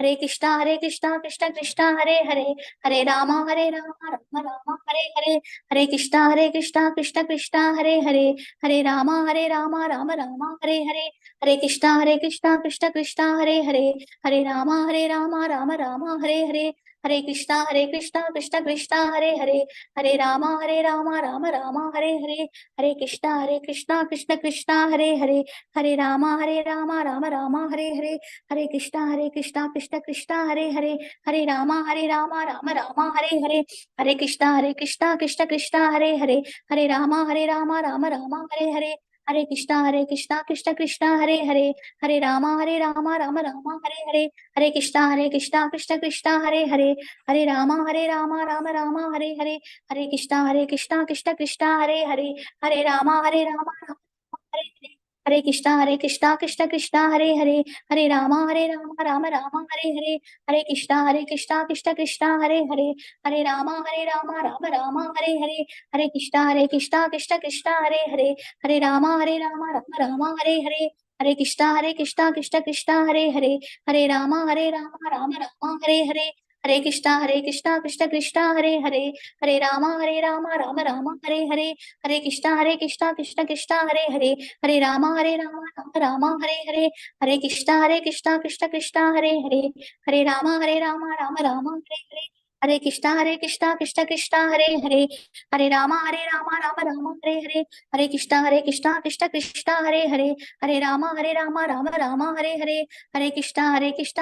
हरे कृष्णा कृष्ण कृष्ण हरे हरे, हरे राम राम राम हरे हरे, हरे कृष्णा कृष्ण कृष्ण हरे हरे, हरे राम राम राम हरे हरे, हरे कृष्णा कृष्ण कृष्ण हरे हरे, हरे राम राम राम हरे हरे, हरे कृष्णा कृष्ण कृष्ण हरे हरे, हरे राम राम राम हरे हरे, हरे कृष्णा कृष्ण कृष्ण हरे हरे, हरे राम राम राम हरे हरे, हरे कृष्णा कृष्ण कृष्ण हरे हरे, हरे राम राम राम हरे हरे, हरे कृष्णा कृष्ण कृष्ण हरे हरे, हरे राम राम राम हरे हरे, हरे कृष्णा कृष्ण कृष्ण हरे हरे, हरे राम राम राम हरे हरे, हरे कृष्णा कृष्ण कृष्ण हरे हरे, हरे राम राम राम हरे हरे, हरे कृष्णा कृष्ण कृष्ण हरे हरे, हरे राम राम हरे हरे, हरे कृष्णा कृष्ण कृष्ण हरे हरे, हरे राम राम राम हरे हरे, हरे कृष्णा कृष्ण कृष्ण हरे हरे, हरे राम राम राम हरे हरे, हरे कृष्णा कृष्ण कृष्ण हरे हरे, हरे राम राम राम हरे हरे, हरे कृष्णा कृष्ण कृष्ण हरे हरे, हरे राम राम राम हरे हरे, हरे कृष्णा कृष्ण कृष्ण हरे हरे, हरे राम राम राम हरे हरे, हरे कृष्णा कृष्ण कृष्ण हरे हरे, हरे राम राम राम हरे हरे, हरे कृष्णा कृष्ण कृष्ण हरे हरे, हरे राम राम राम हरे हरे, हरे कृष्णा कृष्ण कृष्ण हरे हरे, हरे राम राम राम हरे हरे, हरे कृष्णा कृष्ण कृष्ण हरे हरे, हरे राम राम राम हरे हरे, हरे कृष्णा कृष्ण कृष्ण हरे हरे, हरे राम राम राम हरे हरे, हरे कृष्णा कृष्ण कृष्ण हरे हरे, हरे राम राम राम हरे हरे, हरे कृष्णा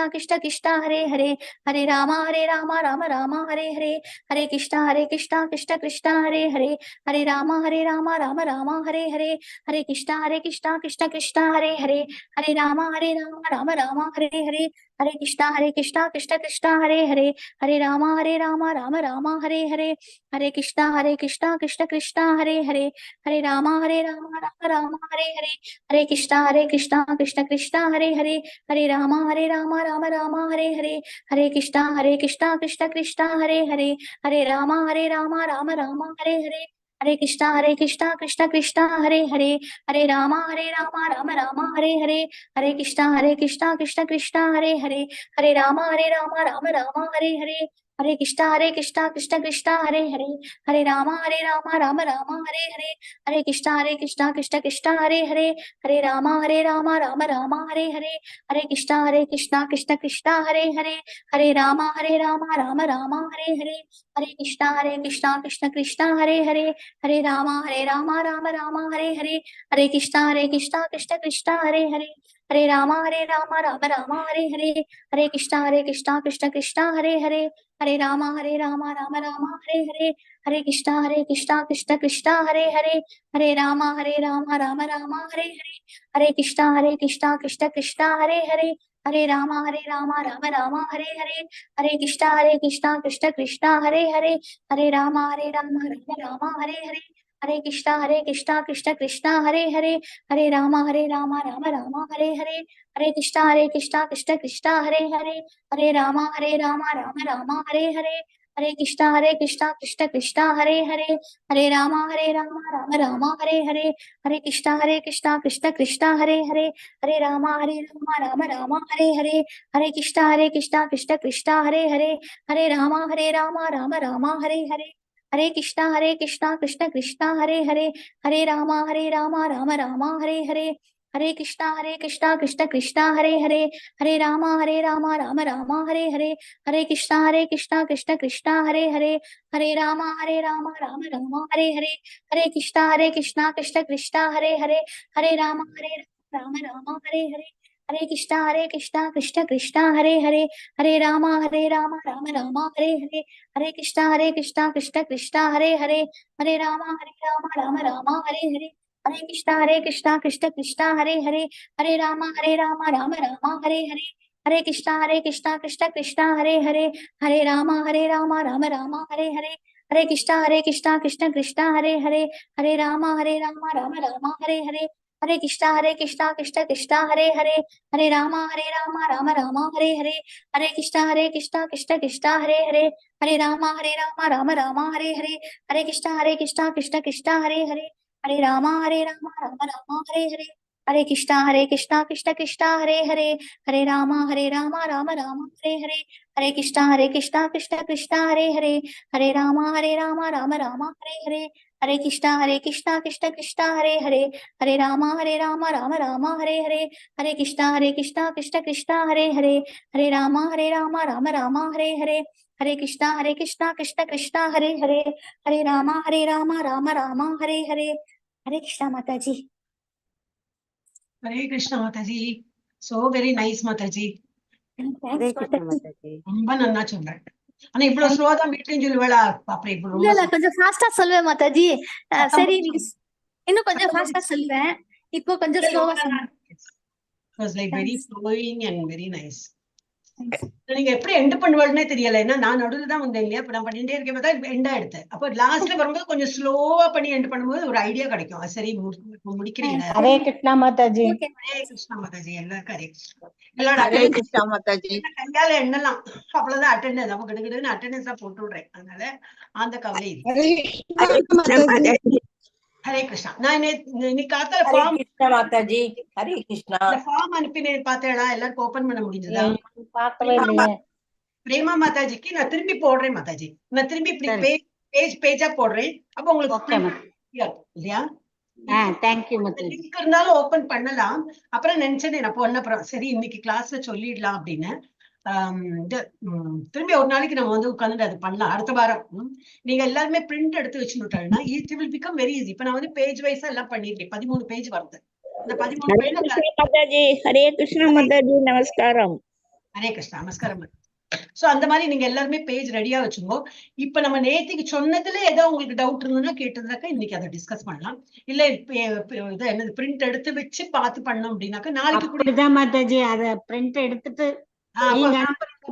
कृष्ण कृष्ण हरे हरे, हरे राम राम राम हरे हरे, हरे कृष्णा कृष्ण कृष्ण हरे हरे, हरे राम राम राम हरे हरे, हरे कृष्णा कृष्ण कृष्ण हरे हरे, हरे राम राम हरे हरे, हरे कृष्णा कृष्ण कृष्ण हरे हरे, हरे राम राम राम हरे हरे, हरे कृष्णा कृष्ण कृष्ण हरे हरे, हरे राम राम राम हरे हरे, हरे कृष्णा कृष्ण कृष्ण हरे हरे, हरे राम राम राम हरे हरे, हरे कृष्णा कृष्ण कृष्ण हरे हरे, हरे राम राम राम हरे हरे, हरे कृष्णा कृष्ण कृष्ण हरे हरे, हरे राम राम राम हरे हरे, हरे कृष्णा कृष्ण कृष्ण हरे हरे, हरे राम राम राम हरे हरे, हरे कृष्णा कृष्ण कृष्ण हरे हरे, हरे राम राम राम हरे हरे, हरे कृष्णा कृष्ण कृष्ण हरे हरे, हरे राम राम हरे हरे, हरे कृष्णा कृष्ण कृष्ण हरे हरे, हरे राम राम राम हरे हरे, हरे कृष्णा कृष्ण कृष्ण हरे हरे, हरे राम राम राम हरे हरे, हरे कृष्णा कृष्ण कृष्ण हरे हरे, हरे राम राम राम हरे हरे, हरे कृष्णा कृष्ण कृष्ण हरे हरे, हरे राम राम राम हरे हरे, हरे कृष्णा कृष्ण कृष्ण हरे हरे, हरे राम राम हरे हरे, हरे कृष्णा कृष्ण कृष्ण हरे हरे, हरे राम राम राम हरे हरे, हरे कृष्णा कृष्ण कृष्ण हरे हरे, हरे राम राम राम हरे हरे, हरे कृष्णा कृष्ण कृष्ण हरे हरे, हरे राम राम राम हरे हरे, हरे कृष्णा कृष्ण कृष्ण हरे हरे, हरे राम राम राम हरे हरे, हरे कृष्णा कृष्ण कृष्ण हरे हरे, हरे राम राम राम हरे हरे, हरे कृष्णा कृष्ण कृष्ण हरे हरे, हरे राम राम राम हरे हरे, हरे कृष्णा कृष्ण कृष्ण हरे हरे, हरे राम राम राम हरे हरे, हरे कृष्णा कृष्ण कृष्ण हरे हरे, हरे राम राम राम हरे हरे, हरे कृष्णा कृष्ण कृष्ण हरे हरे, हरे राम राम हरे हरे, हरे कृष्णा कृष्ण कृष्ण हरे हरे, हरे राम राम राम हरे हरे, हरे कृष्णा कृष्ण कृष्ण हरे हरे, हरे राम राम राम हरे हरे, हरे कृष्णा कृष्ण कृष्ण हरे हरे, हरे राम राम राम हरे हरे, हरे कृष्णा कृष्ण कृष्ण हरे हरे, हरे राम राम राम हरे हरे, हरे कृष्णा कृष्ण कृष्ण हरे हरे, हरे राम राम राम हरे हरे, हरे कृष्णा कृष्ण कृष्ण हरे हरे, हरे राम राम राम हरे हरे, हरे कृष्णा कृष्ण कृष्ण हरे हरे, हरे राम राम राम हरे हरे, हरे कृष्णा कृष्ण कृष्ण हरे हरे, हरे Ram Ram Ram Hare Hare, Hare Krishna, Krishna Krishna, Hare Hare, Hare Rama, Rama Rama, Hare Hare, Hare Krishna, Krishna Krishna, Hare Hare, Hare Rama, Rama Rama, Hare Hare, Hare Krishna, Krishna Krishna, Hare Hare, Hare Rama, Rama Rama, Hare Hare, Hare Krishna, Krishna Krishna, Hare Hare, Hare Rama, Rama Rama, Hare Hare, Hare Krishna, Krishna Krishna, Hare Hare, Hare Rama, Rama Rama, Hare Hare. Hare Krishna Mataji. Hare Krishna Mataji. So very nice Mataji. Hare Krishna Mataji. ரொம்ப நன்னா சொல்றேன். ஆனா இவ்வளவு ஸ்லோவா தான் meeting சொல்லுவேளா? பாப்பா இப்ப இல்ல இல்ல கொஞ்சம் ஃபாஸ்டா சொல்லுவேன் மாதாஜி. சரி இன்னும் கொஞ்சம் ஃபாஸ்டா சொல்லுவேன். இப்போ கொஞ்சம் ஸ்லோவா சொல்லுவேன். It was like very flowing and very nice. நீங்க எப்படி எண்ட் பண்ணுவாள்னே தெரியல. ஏன்னா நான் நடுவில் தான் வந்தேன் இல்லையா? இப்ப நான் பண்ணிட்டே இருக்கேன் பார்த்தா எண்டா எடுத்தேன். அப்ப லாஸ்ட்ல வரும்போது கொஞ்சம் ஸ்லோவா பண்ணி எண்ட் பண்ணும்போது ஒரு ஐடியா கிடைக்கும். சரி முடிக்கிறீங்க. ஹரே கிருஷ்ணா மாதாஜி. ஹரே கிருஷ்ணா மாதாஜி. எல்லாருக்கும் ஹரே கிருஷ்ணா மாதாஜி. கையால எண்ணலாம் அவ்வளவுதான் அட்டெண்டன்ஸ். நம்ம கிடுகிடுன்னு அட்டெண்டன்ஸா போட்டு விடுறேன். அதனால அந்த கவலை ஹரே கிருஷ்ணா. நான் இன்னைக்கு காத்தால ஃபார்ம் மாதாஜி. ஹரே கிருஷ்ணா. ஃபார்ம் அனுப்பினேன் பார்த்தேடா. எல்லாருக்கும் ஓபன் பண்ண முடிஞ்சதா? பார்க்கவே இல்லையே. பிரேமா மாதாஜிக்கு நான் திரும்பி போடுறேன் மாதாஜி. நான் திரும்பி இப்படி பேஜா போடுறேன். அப்ப உங்களுக்கு இல்லையா? தேங்க்யூ மாதாஜி. லிங்க் இருந்தாலும் ஓபன் பண்ணலாம். அப்புறம் நினைச்சேன் நான் பொண்ணப்புறம் சரி இன்னைக்கு கிளாஸ்ல சொல்லிடலாம் அப்படின்னு. திரும்பி ஒரு நாளைக்கு நம்ம வந்து உட்கார்ந்து அது பண்ணலாம். அடுத்த வாரம் நீங்க எல்லாருமே பிரிண்ட் எடுத்து வச்சுட்டாங்கன்னா it will become very easy. இப்ப நான் வந்து பேஜ் வைஸா எல்லாம் பண்ணிருக்கேன். 13 பேஜ் வருது. இந்த 13 பேஜ். ஹரே கிருஷ்ணா மாதாஜி. நமஸ்காரம். ஹரே கிருஷ்ணா நமஸ்காரம். சோ அந்த மாதிரி நீங்க எல்லாருமே பேஜ் ரெடியா வச்சுக்கோ. இப்ப நம்ம நேத்திக்கு சொன்னதுல ஏதோ உங்களுக்கு டவுட் இருந்ததுன்னா கேட்டதுனாக்கா இன்னைக்கு அதை டிஸ்கஸ் பண்ணலாம். இல்ல என்னது பிரிண்ட் எடுத்து வச்சு பார்த்து பண்ணோம் அப்படின்னாக்கா நாளைக்கு கூட மாதாஜி அத பிரிண்ட் எடுத்துட்டு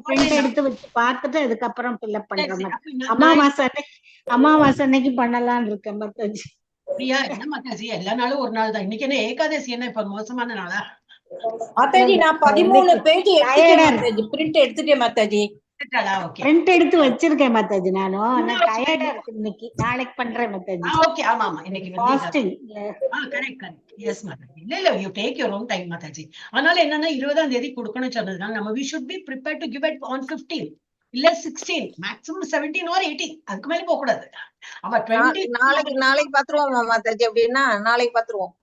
பிரிண்ட் எடுத்து வச்சு பார்த்துட்டு அதுக்கப்புறம் ஃபில்அப் பண்றோம். அமாவாசை அன்னைக்கு பண்ணலாம்னு இருக்கேன் மாதாஜி. அப்படியா? என்ன மாதாஜி எல்லா நாளும் ஒரு நாள் தான். இன்னைக்கு என்ன ஏகாதசி? என்ன இப்ப மோசமான நாளா? மாதாஜி நான் 13 பேஜ் பிரிண்ட் எடுத்துட்டேன் மாதாஜி. பிரிண்ட் எடுத்து வச்சிருக்கேன் மாதாஜி. நானும் டயர்டா இருக்கு இன்னைக்கு. நாளைக்கு பண்றேன் மாதாஜி. ஓகே ஆமா ஆமா இன்னைக்கு fasting. Correct correct. Yes Mataji. இல்ல you take your own time Mataji. அதனால என்னன்னா 20ஆம் தேதி கொடுக்கணும்னு சொன்னதுனால நம்ம we should be prepared to give it on 15 இல்ல 16 மேக்ஸிமம் 17 or 18. அதுக்கு மேல போக கூடாது. அப்ப 20 நாளைக்கு பாத்துருவோம் மாதாஜி. அப்படின்னா நாளைக்கு பாத்துருவோம்.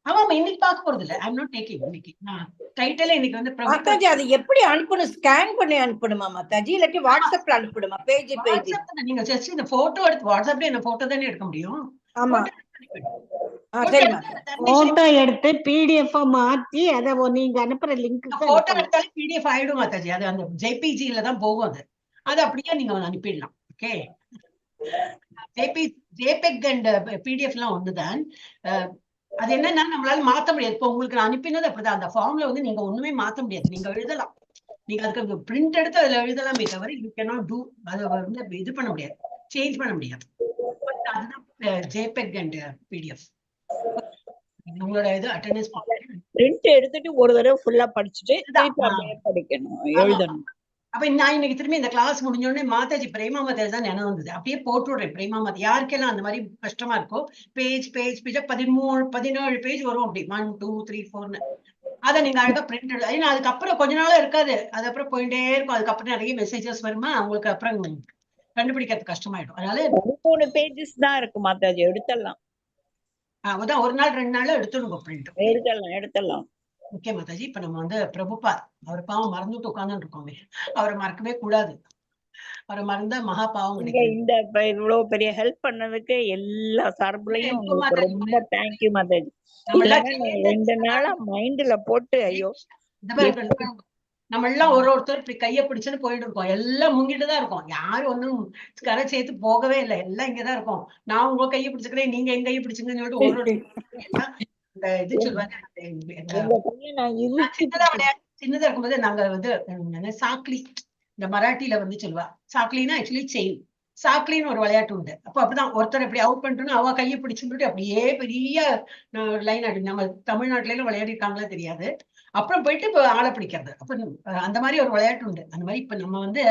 ஆமா இன்னைக்கு பார்க்க போறது இல்ல. ஐ அம் நாட் டேக்கிங் இன்னைக்கு. டைட்டில் இன்னைக்கு வந்து மாதாஜி அது எப்படி அனுப்பணும்? ஸ்கேன் பண்ணி அனுப்பணுமா மாதாஜி? இல்ல வாட்ஸ்அப்ல அனுப்பணுமா? பேஜ் நீங்க ஜஸ்ட் இந்த போட்டோ எடுத்து வாட்ஸ்அப்ல இந்த போட்டோ தானே எடுக்க முடியும். ஆமா சரி போட்டோ எடுத்து PDF மாத்தி அத நீங்க அனுப்புற லிங்க் போட்டோ எடுத்தாலே PDF ஆயிடும் மாதாஜி. அது அந்த JPG-ல தான் போகும். அது அப்படியே நீங்க அனுப்பிடலாம். ஓகே JPEG and PDF எல்லாம் ஒண்ணுதான். அது என்னன்னா நம்மளால மாத்த முடியாது. இப்போ உங்களுக்கு நான் அனுப்பினது அப்படிதான். அந்த ஃபார்ம்ல வந்து நீங்க ஒண்ணுமே மாத்த முடியாது. நீங்க எழுதலாம். நீங்க அதுக்கு பிரிண்ட் எடுத்து அதுல எழுதலாமே தவிர யூ கேனாட் டூ அதை வந்து இது பண்ண முடியாது, சேஞ்ச் பண்ண முடியாது. அதுதான் JPEG and PDF. உங்களோட இது அட்டெண்டன்ஸ் பிரிண்ட் எடுத்துட்டு ஒரு தடவை ஃபுல்லா படிச்சுட்டு படிக்கணும், எழுதணும். அப்ப நான் இன்னைக்கு திரும்பி இந்த கிளாஸ் முடிஞ்ச உடனே மாதாஜி பிரேமா மாதாஜி தான் நினைவு வந்தது. அப்படியே போட்டு விடுறேன். பிரேமா மாதா யாருக்கெல்லாம் அந்த மாதிரி கஷ்டமா இருக்கோ பேஜ் 17 பேஜ் வரும். அப்படி 1 2 3 4 அதை நீங்க அழகா பிரிண்ட் எடுத்து. ஏன்னா அதுக்கப்புறம் கொஞ்ச நாளா இருக்காது. அது அப்புறம் போயிட்டே இருக்கும். அதுக்கப்புறம் நிறைய மெசேஜஸ் வருமா, அவங்களுக்கு அப்புறம் கண்டுபிடிக்கிறது கஷ்டமாயிடும். அதனால 13 பேஜஸ் தான் இருக்கு மாதாஜி. எடுத்துடலாம். அதான் ஒரு நாள் 2 நாள்ல எடுத்துடுங்க பிரிண்ட். எடுத்துடலாம். ஓகே மாதாஜி. இப்ப நம்ம வந்து பிரபுபாத் அவர் பாவம் மறந்துட்டு உட்கார்ந்து இருக்கோமே, அவரை மறக்கவே கூடாது. அவரை மறந்தா மகா பாவம். இந்த இவ்வளவு பெரிய ஹெல்ப் பண்ணதுக்கு எல்லா சார்புலையும் ரொம்ப தேங்க்யூ மாதாஜி. 2 நாளா மைண்ட்ல போட்டு ஐயோ நம்ம எல்லாம் ஒருத்தர் இப்படி கைய பிடிச்சுன்னு போயிட்டு இருக்கோம். எல்லாம் முங்கிட்டுதான் இருக்கோம். யாரும் ஒன்னும் கரை சேர்த்து போகவே இல்லை. எல்லாம் இங்கதான் இருக்கோம். நான் உங்க கையை பிடிச்சுக்கிறேன், நீங்க எங்க கையை பிடிச்சுங்கன்னு சொல்லிட்டு இந்த இது சொல்லுவாங்க. சின்னதா இருக்கும்போது நாங்க வந்து சாக்லி, இந்த மராட்டியில வந்து சொல்லுவா சாக்லின்னா ஆக்சுவலி செயின். சாக்லின்னு ஒரு விளையாட்டு உண்டு. அப்ப அப்படிதான் ஒருத்தர் அப்படி அவுட் பண்ணிட்டோம்னா அவ கையை பிடிச்சுட்டு அப்படியே பெரிய லைன் ஆடி. நம்ம தமிழ்நாட்டுல எல்லாம் விளையாடிருக்காங்களா தெரியாது. அப்புறம் போயிட்டு இப்ப ஆளை பிடிக்கிறது. அப்ப அந்த மாதிரி ஒரு விளையாட்டு உண்டு. அந்த மாதிரி இப்ப நம்ம வந்து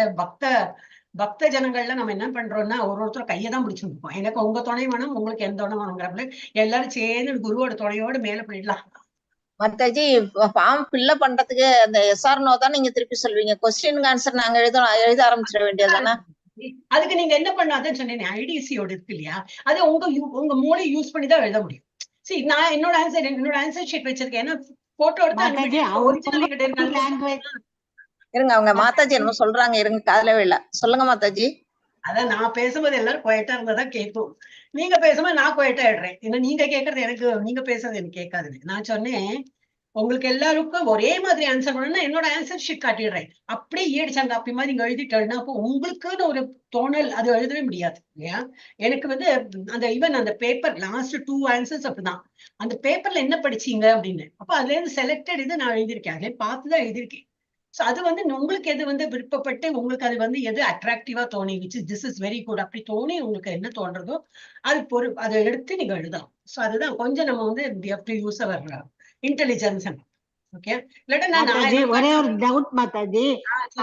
பக்த ஜனங்கள்ல நம்ம என்ன பண்றோம்னா ஒருத்தர் கையை தான் பிடிச்சுட்டு இருக்கோம். எனக்கு உங்க துணை வேணும், உங்களுக்கு எந்த துணை வேணுங்கிறப்பல எல்லாரும் சேர்ந்து குருவோட துணையோடு மேல போயிடலாம். மாதாஜி ஃபார்ம் ஃபில்அப் பண்றதுக்கு அந்த எஸ்ஆர் நோ தான் நீங்க திருப்பி சொல்வீங்க. கொஸ்டினுக்கு ஆன்சர் நாங்க எழுத ஆரம்பிச்சிட வேண்டியதுதானே? அதுக்கு நீங்க என்ன பண்ணாதான் சொன்னேன், ஐடிசியோட இருக்கு இல்லையா, அது உங்க மூளை யூஸ் பண்ணி தான் எழுத முடியும். சரி, நான் என்னோட ஆன்சர் ஷீட் வச்சிருக்கேன். ஏன்னா போட்டோ எடுத்து இருங்க, அவங்க மாதாஜி என்ன சொல்றாங்க, இருங்க, காதுல விழ சொல்லுங்க மாதாஜி. அதான் நான் பேசும்போது எல்லாரும் குவைட்டா இருந்ததான் கேட்கும். நீங்க பேசும்போது நான் குவைட்டா ஆயிடுறேன். ஏன்னா நீங்க கேட்கறது எனக்கு, நீங்க பேசுறது எனக்கு கேட்காது. நான் சொன்னேன் உங்களுக்கு எல்லாருக்கும் ஒரே மாதிரி ஆன்சர் பண்ணணும்னா என்னோட ஆன்சர் ஷீட் காட்டிடுறேன். அப்படியே ஈடிச்சாங்க அப்படி மாதிரி நீங்க எழுதிட்டேன்னா அப்போ உங்களுக்குன்னு ஒரு தோணல் அது எழுதவே முடியாது இல்லையா. எனக்கு வந்து அந்த ஈவன் அந்த பேப்பர் லாஸ்ட் 2 ஆன்சர்ஸ் அப்படிதான். அந்த பேப்பர்ல என்ன படிச்சீங்க அப்படின்னு, அப்ப அதுல இருந்து செலக்டட் இது நான் எழுதியிருக்கேன். அதுல பார்த்துதான் எழுதியிருக்கேன். சோ அது வந்து உங்களுக்கு எது வந்து விருப்பப்பட்டு உங்களுக்கு அது வந்து எது அட்ராக்டிவா தோணி which this is very good அப்படி தோணி உங்களுக்கு என்ன தோன்றதோ அது அதை எடுத்து நீங்க எழுதலாம். சோ அதுதான் கொஞ்சம் நம்ம வந்து we have to use our intelligence. Okay, ஒரே ஒரு டவுட் மாதாஜி,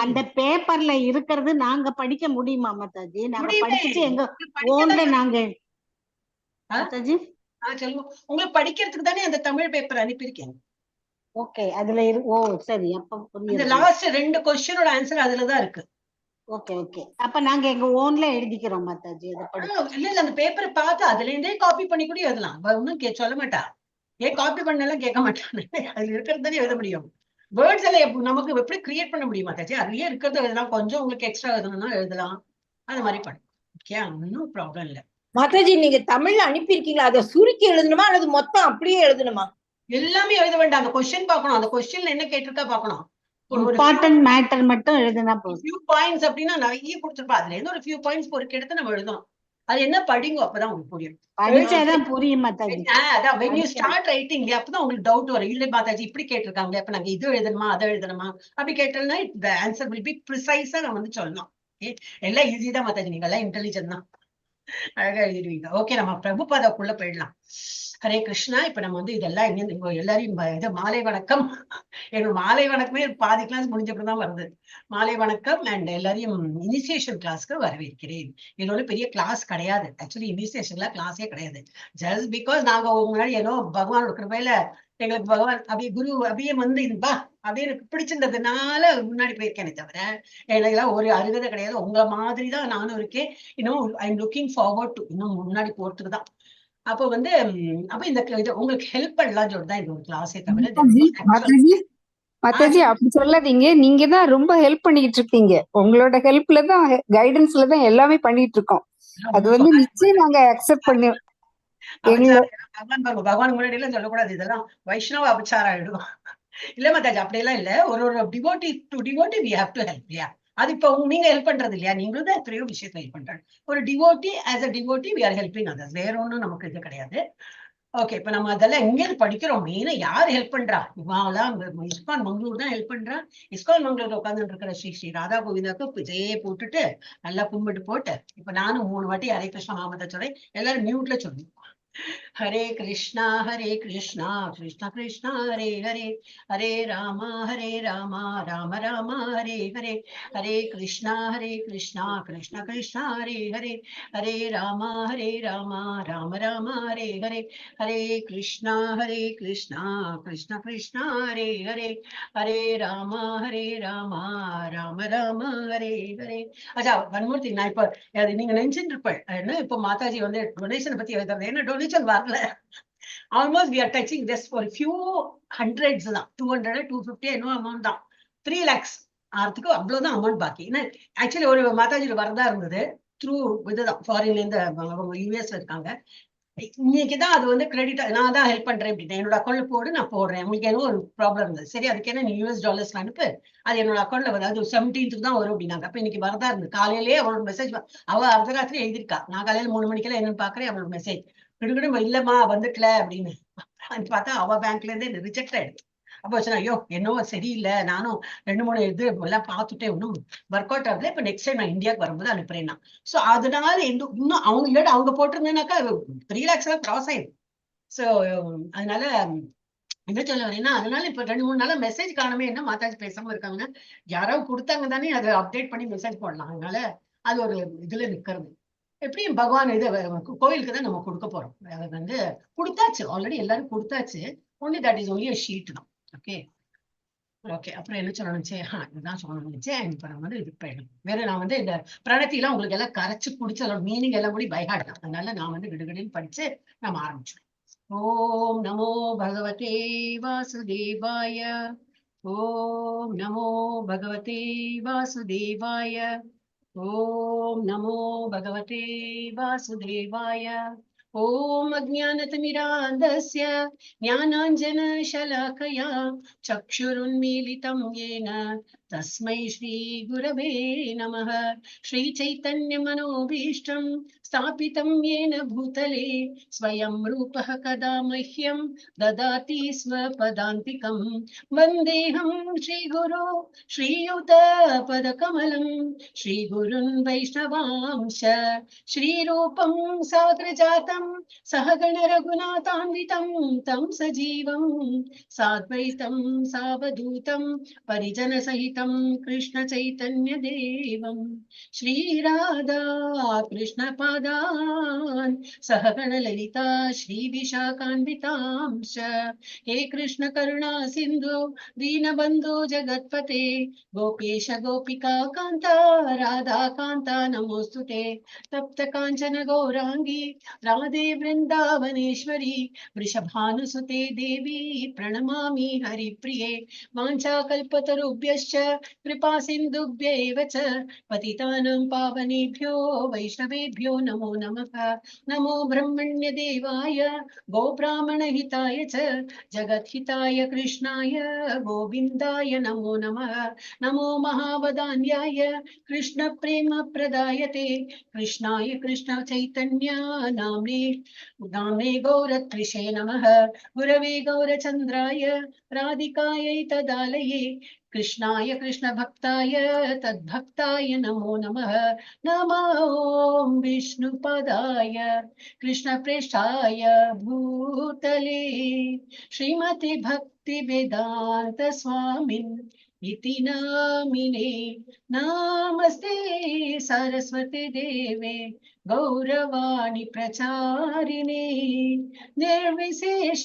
அந்த பேப்பர்ல இருக்கிறது நாங்க படிக்க முடியுமா மாதாஜி? நாங்க படிச்சுட்டு எங்க ஓன்ல நாங்க மாதாஜி உங்களுக்கு படிக்கிறதுக்கு தானே அந்த தமிழ் பேப்பர் அனுப்பியிருக்கேன். ஓகே, அதுல ஓ சரி, அப்ப அந்த லாஸ்ட் 2 क्वेश्चनோட ஆன்சர் அதுலதான் இருக்கு. ஓகே ஓகே, அப்ப நாங்க எங்க ஓன்ல எழுதிக்கிறோம் மாதாஜி. இல்ல அந்த பேப்பரை பார்த்து அதுல இருந்தே காப்பி பண்ணி கூட எழுதலாம். ஒன்னும் சொல்ல மாட்டா, ஏன் காப்பி பண்ணலாம் கேட்க மாட்டானே. அதுல இருக்கிறது தானே எழுத முடியும். வேர்ட்ஸ் எல்லாம் நமக்கு எப்படி கிரியேட் பண்ண முடியுமா தாச்சி? அதுலயே இருக்கிறத எழுதலாம், கொஞ்சம் உங்களுக்கு எக்ஸ்ட்ரா எழுதணும்னா எழுதலாம், அது மாதிரி பண்ணும். ஓகே, ஒன்னும் ப்ராப்ளம் இல்ல. மாதாஜி நீங்க தமிழ்ல அனுப்பியிருக்கீங்களா, அதை சுருக்கி எழுதணுமா அல்லது மொத்தம் அப்படியே எழுதணுமா? எல்லாமே எழுத வேண்டாம். அந்த கொஸ்டின் பார்க்கணும், அந்த கொஸ்டின்ல என்ன கேட்டிருக்கா பார்க்கணும். இம்பார்ட்டன்ட் மேட்டர் மட்டும் எழுதுனா போதும். few points அப்படின்னா நிறைய கொடுத்திருப்பா, அதுல இருந்து ஒரு few points பொறுக்கி எடுத்து நம்ம எழுதணும். அது என்ன படிங்க, அப்பதான் உங்களுக்கு புரியும். படிச்சாதான் புரியும் மாதாஜி. அதான் when you start writing அப்பதான் உங்களுக்கு டவுட் வரும். இல்ல மாதாஜி இப்படி கேட்டிருக்காங்க, அப்ப நாங்க இது எழுதணுமா அதை எழுதணுமா அப்படி கேட்டோம்னா the answer will be precise நான் வந்து சொல்லணும். எல்லாம் ஈஸி தான் மாதாஜி, நீங்க எல்லாம் இன்டெலிஜென்ட் தான், அழகா எழுதிடுவீங்க. ஓகே, நம்ம பிரபுபாதாக்குள்ள போயிடலாம். ஹரே கிருஷ்ணா. இப்ப நம்ம வந்து இதெல்லாம் எங்க எல்லாரையும் இது மாலை வணக்கம். எனக்கு மாலை வணக்கமே பாதி கிளாஸ் முடிஞ்சப்பதான் வருது. மாலை வணக்கம் அண்ட் எல்லாரையும் இனிஷியேஷன் கிளாஸ்க்கு வரவேற்கிறேன். இதோட பெரிய கிளாஸ் கிடையாது, ஆக்சுவலி இனிஷியேஷன்ல கிளாஸே கிடையாது. ஜஸ்ட் பிகாஸ் நாங்க முன்னாடி ஏதோ பகவானோட கிருபையில எங்களுக்கு பகவான் அப்படியே குரு அப்படியே வந்து இருப்பா அப்படியே எனக்கு பிடிச்சிருந்ததுனால முன்னாடி போயிருக்கேனே தவிர எனக்குலாம் ஒரு அருகதை கிடையாது. உங்களை மாதிரிதான் நானும் இருக்கேன். இன்னும் I am looking forward to இன்னும் முன்னாடி போறதுக்கு தான். அப்போ வந்து அப்ப இந்த உங்களுக்கு ஹெல்ப் பண்ணலாம் சொல்லிதான் இந்த ஒரு கிளாஸே தவிர. மாதாஜி அப்படி சொல்லாதீங்க, நீங்க தான் ரொம்ப ஹெல்ப் பண்ணிட்டு இருக்கீங்க. உங்களோட ஹெல்ப்ல தான், கைடன்ஸ்ல தான் எல்லாமே பண்ணிட்டு இருக்கோம். அது வந்து நிச்சயம் நாங்க அக்செப்ட் பண்ணி பகவான் முன்னாடி எல்லாம் சொல்லக்கூடாது, இதெல்லாம் வைஷ்ணவ அபச்சாரம் ஆயிடும். இல்ல மாதாஜி அப்படியெல்லாம் இல்ல, ஒரு devotee to devotee we have to help. இல்லையா, அது இப்ப நீங்க ஹெல்ப் பண்றது இல்லையா, நீங்களும் தான் எத்தனையோ விஷயத்துல ஹெல்ப் பண்றாங்க. ஒரு devotee as a devotee we are helping others. வேற ஒண்ணும் நமக்கு இது கிடையாது. ஓகே, இப்ப நம்ம அதெல்லாம் எங்க படிக்கிறோம், மெயினா யாரு ஹெல்ப் பண்றா? இவாலாம் இஸ்கான் மங்களூர் தான் ஹெல்ப் பண்றா. இஸ்கான் மங்களூர் உட்காந்துட்டு இருக்கிற ஸ்ரீ ஸ்ரீ ராதா கோவிந்தாக்கு விஜயே போட்டுட்டு நல்லா கும்பிட்டு போட்டு இப்ப நானும் 3 வாட்டி ஹரே கிருஷ்ணா நாமத்தை சொல்றேன். எல்லாரும் மியூட்ல சொல்லுங்க. ஹரே கிருஷ்ணா கிருஷ்ணா கிருஷ்ணா ஹரே ஹரே, ஹரே ராமா ராம ராம ஹரே ஹரே, ஹரே கிருஷ்ணா கிருஷ்ணா கிருஷ்ணா ஹரே ஹரே, ஹரே ராமா ராம ராம ஹரே ஹரே, ஹரே கிருஷ்ணா கிருஷ்ணா கிருஷ்ணா ஹரே ஹரே, ஹரே ராமா ராம ராம ஹரே ஹரே. அச்சா, வன்மூர்த்தி, நான் இப்ப நீங்க நினைச்சுட்டு இருப்பேன் என்ன, இப்ப மாதாஜி வந்து டொனேஷன் பத்தி எழுதுறது, என்ன டொனேஷன் வரல. Almost we are touching just for few hundreds தான், 200 250 என்னோ அமௌண்ட் தான். 3 lakhs ஆறதுக்கு அவ்வளவுதான் அமௌண்ட் பாக்கி. ஏன்னா ஆக்சுவலி ஒரு மாதாஜி வரதா இருந்தது த்ரூ இதுதான், ஃபாரின்ல இருந்து அவங்க யூஎஸ்ல இருக்காங்க. இன்னைக்குதான் அது வந்து கிரெடிட், நான் தான் ஹெல்ப் பண்றேன் அப்படின்னு என்னோட அக்கௌண்ட்ல போடு, நான் போடுறேன், உங்களுக்கு ஏதோ ஒரு ப்ராப்ளம் இருந்தது, சரி அதுக்கு என்ன நீ US$ அனுப்பு, அது என்னோட அக்கௌண்ட்ல வரும், அது 17th தான் வரும் அப்படின்னாங்க. அப்ப இன்னைக்கு வரதா இருந்தது. காலையிலேயே அவளோட மெசேஜ், அவ அர்த்தராத்திரி எழுதிருக்கா, நான் காலையில 3 மணிக்கெல்லாம் என்னன்னு பாக்குறேன், அவளோட மெசேஜ் கிடுக்கிடும் இல்லம்மா வந்துக்கல அப்படின்னு பார்த்தா அவ பேங்க்ல இருந்து ரிஜெக்ட் ஆயிடுச்சு. அப்போ சொன்னா, ஐயோ என்னவோ சரியில்லை, நானும் 2-3 இது எல்லாம் பார்த்துட்டேன், இன்னும் ஒர்க் அவுட் ஆகுது, இப்ப நெக்ஸ்ட் டைம் நான் இந்தியாவுக்கு வரும்போது அனுப்புறேன்னா. சோ அதனால இன்னும் அவங்க இல்லாட்டி அவங்க போட்டிருந்தேன்னாக்கா 3 lakhs எல்லாம் கிராஸ் ஆயிடும். சோ அதனால என்ன சொல்ல வரேன்னா, அதனால இப்ப 2-3 நாளா மெசேஜ் காணுமே, என்ன மாதாஜி பேசாம இருக்காங்கன்னா, யாராவது கொடுத்தாங்க தானே அதை அப்டேட் பண்ணி மெசேஜ் போடலாம். அதனால அது ஒரு இதுல நிக்கிறது. எப்படியும் பகவான் இது கோயிலுக்கு தான் நம்ம கொடுக்க போறோம். அது வந்து கொடுத்தாச்சு, ஆல்ரெடி எல்லாரும் கொடுத்தாச்சு. only that is only a sheet now. Okay. Okay, அப்புறம் என்ன சொல்லணும்? இதுதான் சொல்லணும்னு நினைச்சேன். இப்ப நம்ம வந்து இது போயிடும். வேற நான் வந்து இந்த பிரணத்தி எல்லாம் உங்களுக்கு எல்லாம் கரைச்சு குடிச்சு அதோட மீனிங் எல்லாம் கூட பைஹார்ட் தான். அதனால நான் வந்து விடுகடின்னு படிச்சு நம்ம ஆரம்பிச்சோம். ஓம் நமோ பகவதே வாசுதேவாய. ஓம் நமோ பகவதே வாசுதேவாய. ஓம் நமோ பகவதே வாசுதேவாய. ஓம் அஜ்ஞானதிமிராந்தஸ்ய ஞானாஞ்சனशलाकया चक्षुरुन्मीलितं येन तस्मै श्रीगुरवे नमः। श्रीचैतन्यमनोभीष्टं स्थापितं येन भूतले स्वयं रूपः कदा मह्यं ददाति स्वपदान्तिकं। वन्देऽहं श्रीगुरो श्रीयुतपदकमलं श्रीगुरुन् वैष्णवांश श्रीरूपं साग्रजातं सहगण रघुनाथान्वितं तं सजीवं साद्वैतं सावधूतं परिजन सहितं कृष्ण चैतन्य देवं श्रीराधा कृष्ण पादान् सहगण ललिता श्री विशाखान्वितांश। हे कृष्ण करुणा सिंधु दीनबन्धु जगत्पते गोपेश गोपिका कान्ता राधा कान्ता नमोस्तुते। तप्त कांचन गौरांगी राधे वृंदावनेश्वरी वृषभानुसुते देवी प्रणमामि हरिप्रिये। वाञ्छाकल्पतरुभ्यश्च कृपा सिन्धुभ्यैव च पतितानां पावनेभ्यो वैष्णवेभ्यो नमो नमः। नमो ब्रह्मण्य देवाय गोब्राह्मणहिताय च जगद्हिताय कृष्णाय गोविन्दाय नमो नमः। नमो महावदान्याय कृष्ण प्रेम प्रदायते कृष्णाय कृष्ण चैतन्य नाम्ने गौरत्रिषे नमः। गुरवे गौरचन्द्राय राधिकायै तदालये कृष्णाय कृष्ण भक्ताय तद्भक्ताय नमो नमः। नमो विष्णुपदाय कृष्ण प्रेष्ठाय भूतले श्रीमति भक्ति वेदांत स्वामिन् इति नामिने। नमस्ते सरस्वती देवे गौरवाणी प्रचारिणे निर्विशेष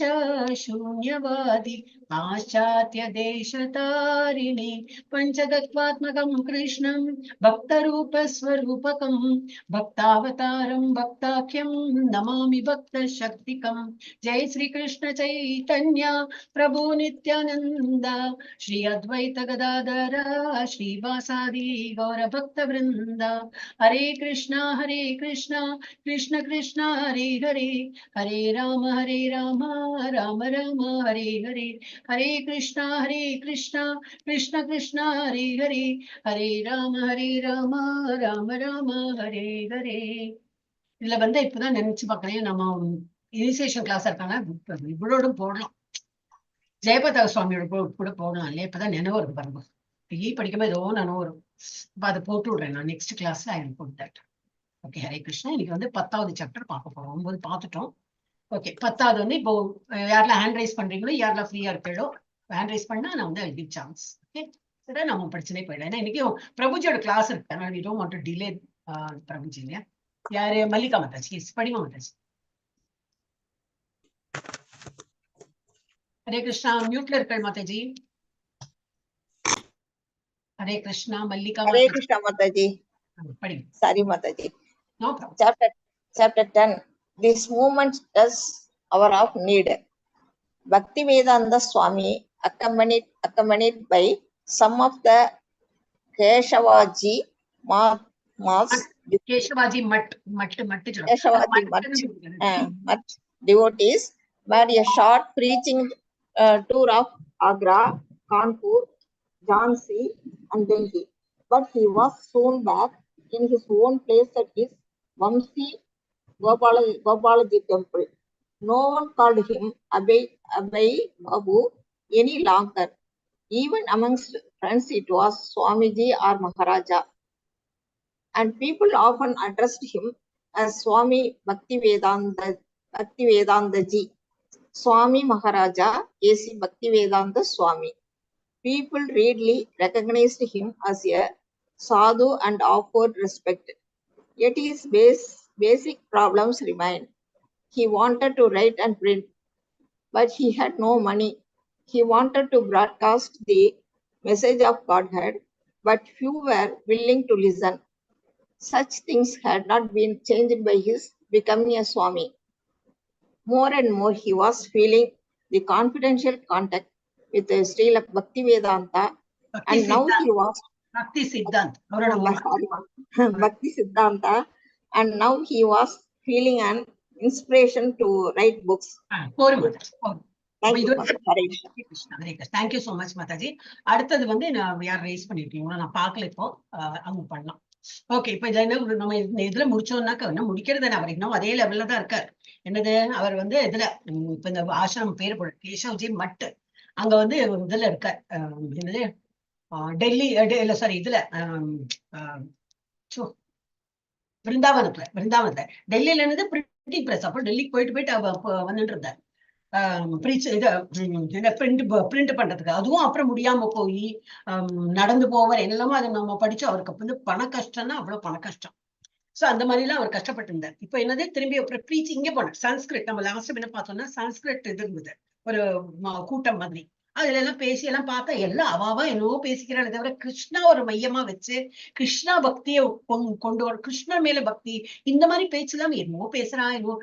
शून्यवादी पाश्चात्य देशतारिणे पंचतत्वात्मकं कृष्णं भक्तरूप स्वरूपकं भक्तावतारं भक्ताख्यं नमामि भक्त शक्तिकं। जय श्री कृष्ण चैतन्य प्रभु नित्यानंद श्री अद्वैत गदाधर श्रीवासादि गौर भक्त वृंद। हरे कृष्णा कृष्ण कृष्ण हरे हरे हरे राम राम राम हरे हरे। हरे कृष्णा कृष्ण कृष्ण हरे हरे हरे राम राम राम हरे हरे। இதுல வந்து இப்பதான் நினைச்சு பார்க்கறேன், நம்ம இனிஷியேஷன் கிளாஸ் இருக்காங்க இவளோட போடலாம், ஜெயபதா சுவாமியோட கூட போடலாம் இல்லையா? இப்பதான் நினைவு இருக்கு பாருங்க, படிக்கும்போது ஏதோ நினைவு வரும். இப்ப அதை போட்டு விடுறேன் நான் நெக்ஸ்ட் கிளாஸ்ல. I will put that. Okay, Hare Krishna. இன்னைக்கு வந்து 10வது சாப்டர் பார்க்க போறோம். 9 பார்த்துட்டோம். ஓகே, 10வது வந்து இப்போ யாரெல்லாம் ஹேண்ட் ரைஸ் பண்றீங்களோ, யாரெல்லாம் ஃப்ரீயா இருக்கோ ஹேண்ட் ரைஸ் பண்ணா நான் வந்து கிவ் சான்ஸ். ஓகே, சரி, நம்ம பிரச்சனை போயிடலாம். ஏன்னா இன்னைக்கு பிரபுஜியோட கிளாஸ் இருக்கு, அதனால we don't want to delay Prabhuji. இல்லையா? யாரு? மல்லிகா மாதாஜி, படிமா மாதாஜி. ஹரே கிருஷ்ணா. மியூட்ல இருக்கள் மாதாஜி. ஹரே கிருஷ்ணா. மல்லிகா. ஹரே கிருஷ்ணா மாதாஜி. படிங்க. Sorry Mataji. No problem. Chapter 10. This movement is our of need. Bhaktivedanta Swami accompanied by some of the Keshavaji Keshavaji Mat devotees made a short preaching tour of Agra, Kanpur, Jhansi and Delhi, but he was soon back in his own place at his Vamsi Gopalaji temple. No one called him Abhay Babu any longer. Even amongst friends it was Swamiji or Maharaja. And people often addressed him as Swami Bhaktivedanta Ji, Swami Maharaja, A.C. Bhaktivedanta Swami. People readily recognized him as a sadhu and offered respect. Yet his basic problems remained. He wanted to write and print. but he had no money. He wanted to broadcast the message of Godhead, but few were willing to listen. Such things had not been changed by his becoming a Swami. More and more, he was feeling the confidential contact with the Srila Bhaktivedanta, and now he was Bhakti Siddhant. Bhakti Siddhanta, and now he was feeling an inspiration to write books. Thank you. Thank you so much, Mataji. அடுத்தது வந்து யார் race பண்ணிருக்கீங்களோ நான் பார்க்கல இப்போ அவங்க பண்ணலாம். Okay, இப்ப இதுல என்ன நம்ம இதுல முடிச்சோம்னாக்க என்ன முடிக்கிறது, அவர் இன்னும் அதே லெவல்ல தான் இருக்கார். என்னது, அவர் வந்து இதுல இப்ப இந்த ஆசிரமம் பேர் போட கேசவ்ஜி மட்டு அங்க வந்து இதுல இருக்கார். என்னது, டெல்லி இல்ல சாரி இதுல பிருந்தாவனத்துல டெல்லியில இருந்து பிரிண்டிங் பிரஸ். அப்போ டெல்லிக்கு போயிட்டு வந்துட்டு இருந்தார் பிரிண்ட் பண்றதுக்கு. அதுவும் அப்புறம் முடியாம போய் நடந்து போவார். என்னெல்லாமோ அதை நம்ம படிச்சு, அவருக்கு வந்து பண கஷ்டம்னா அவ்வளவு பண கஷ்டம். சோ அந்த மாதிரி எல்லாம் அவர் கஷ்டப்பட்டு இருந்தார். இப்ப என்னது, திரும்பி அப்புறம் ப்ரீச் இங்கே போனார். சன்ஸ்கிரிட் நம்ம லாஸ்ட் என்ன பார்த்தோம்னா சன்ஸ்கிரிட் இது இருந்தது, ஒரு கூட்டம் மாதிரி. அதுல எல்லாம் பேசி எல்லாம் பார்த்தா எல்லாம் அவாவா என்னவோ பேசிக்கிறாங்க தவிர கிருஷ்ணா ஒரு மையமா வச்சு கிருஷ்ணா பக்தியை கொண்டு வர, கிருஷ்ணர் மேல பக்தி, இந்த மாதிரி பேச்சு எல்லாம் என்னவோ பேசுறான், என்னவோ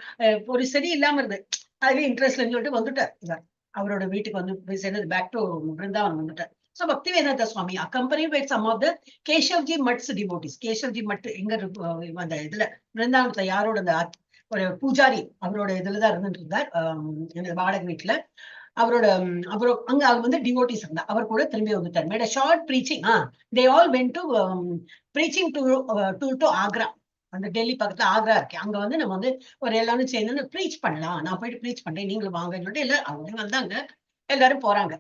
ஒரு சரி இல்லாம இருந்து அதுவே இன்ட்ரெஸ்ட் சொல்லிட்டு வந்துட்டார். இவர் அவரோட வீட்டுக்கு வந்து சேர்ந்தது, பேக் டு பிருந்தாவன் வந்துட்டார். So Bhaktivedanta Swami accompanied by some of the Keshavji Mutt's devotees. Keshavji Mutt எங்க அந்த இதுல பிருந்தாவனத்துல யாரோட அந்த ஒரு பூஜாரி அவரோட இதுலதான் இருந்துட்டு இருந்தார், என்னோட வாடகை வீட்டுல. அவரோட அங்க அவங்க வந்து டிவோட்டிஸ் இருந்தா. அவர் கூட திரும்பி வந்துட்டார். Made a short preaching. They all went to preaching to Agra. அந்த டெல்லி பக்கத்துல ஆக்ரா இருக்கு. அங்க வந்து நம்ம வந்து ஒரு எல்லாரும் சேர்ந்து ப்ரீச் பண்ணலாம், நான் போயிட்டு ப்ரீச் பண்றேன், நீங்களும் வாங்கன்னு சொல்லிட்டு எல்லாரும் அவங்க வந்தாங்க. எல்லாரும் போறாங்க.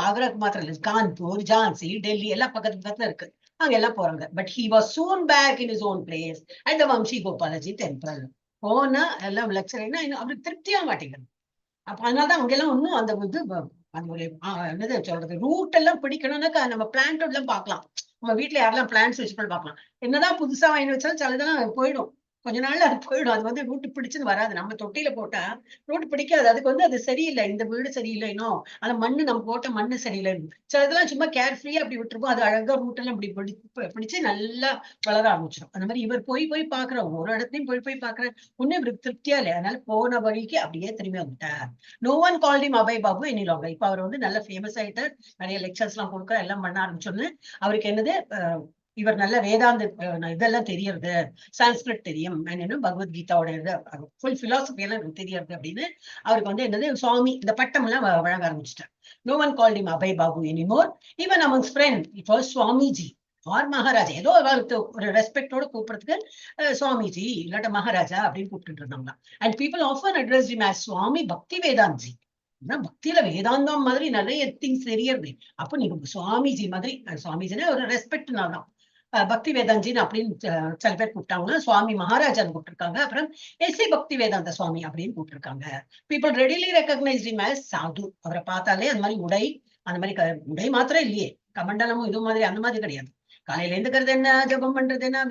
ஆக்ராக்கு மாத்திரம் இல்ல, கான்பூர், ஜான்சி, டெல்லி எல்லாம் பக்கத்துல இருக்கு, அங்க எல்லாம் போறாங்க. But he was soon back in his own place at the Vamshi Gopalaji temple. போனா எல்லாம் லெக்சர்னா அவருக்கு திருப்தியா மாட்டேங்குது. அப்ப அதனாலதான் அங்க எல்லாம் ஒன்னும் அந்த இது அந்த ஒரு என்னது சொல்றது, ரூட் எல்லாம் பிடிக்கணும்னாக்கா நம்ம பிளான்ட் எல்லாம் பார்க்கலாம். நம்ம வீட்டுல யாரெல்லாம் பிளான்ஸ் வச்சு பார்க்கலாம். என்னதான் புதுசா வாங்கி வச்சாலும் சிலதெல்லாம் போயிடும், கொஞ்ச நாள்ல அது போயிடும். அது வந்து ரூட்டு பிடிச்சுன்னு வராது. நம்ம தொட்டியில போட்டா ரூட்டு பிடிக்காது. அதுக்கு வந்து அது சரியில்லை, இந்த வீடு சரியில்லை, இன்னும் அந்த மண்ணு நம்ம போட்ட மண்ணு சரியில்லை. சிலதெல்லாம் சும்மா கேர்ஃப்ரீயா அப்படி விட்டுருப்போம், அது அழகா ரூட் எல்லாம் இப்படி பிடிச்சு நல்லா வளர ஆரம்பிச்சிடும். அந்த மாதிரி இவர் போய் பாக்குற, ஒரு இடத்தையும் போய் பாக்குற, ஒன்னும் இவருக்கு திருப்தியா இல்லை. அதனால போன வழிக்கு அப்படியே திரும்பி வந்துட்டார். No one called him Abhay Babu any longer. இப்ப அவர் வந்து நல்ல ஃபேமஸ் ஆயிட்டார், நிறைய லெக்சர்ஸ் எல்லாம் கொடுக்குற, எல்லாம் பண்ண ஆரம்பிச்சோன்னு அவருக்கு என்னது, இவர் நல்ல வேதாந்த இதெல்லாம் தெரியறது, சான்ஸ்கிரிட் தெரியும், பகவத்கீதாவோட ஃபுல் பிலாசபி எல்லாம் தெரியறது அப்படின்னு அவருக்கு வந்து என்னது சுவாமி இந்த பட்டம் எல்லாம் வழங்க ஆரம்பிச்சிட்டார். No one called him Abhay Babu anymore, even amongst friend it was Swamiji or Maharaja. ஏதோ ஒரு ரெஸ்பெக்டோட கூப்பிடுறதுக்கு சுவாமிஜி இல்லாட்ட மகாராஜா அப்படின்னு கூப்பிட்டு இருந்தாங்க. And people often address him as Swami Bhakti Vedantji. பக்தியில வேதாந்தம் மாதிரி நிறைய திங்ஸ் தெரியறது. அப்ப நீங்க சுவாமிஜி மாதிரி, சுவாமிஜினா ஒரு ரெஸ்பெக்ட்னால தான் பக்தி வேதாந்தின்னு அப்படின்னு சில பேர் கூப்பிட்டாங்கன்னா, சுவாமி மகாராஜான்னு கூப்பிட்டுருக்காங்க. அப்புறம் எஸ்ஏ பக்தி வேதாந்த சுவாமி அப்படின்னு கூப்பிட்டுருக்காங்க. People readily recognized him as sadhu. அவரை பார்த்தாலே அந்த மாதிரி உடை, அந்த மாதிரி உடை மாத்திரம் இல்லையே, கமண்டலமும் இது மாதிரி அந்த மாதிரி கிடையாது. காலையில எழுந்துக்கிறது என்ன, ஜபம் பண்றது என்ன,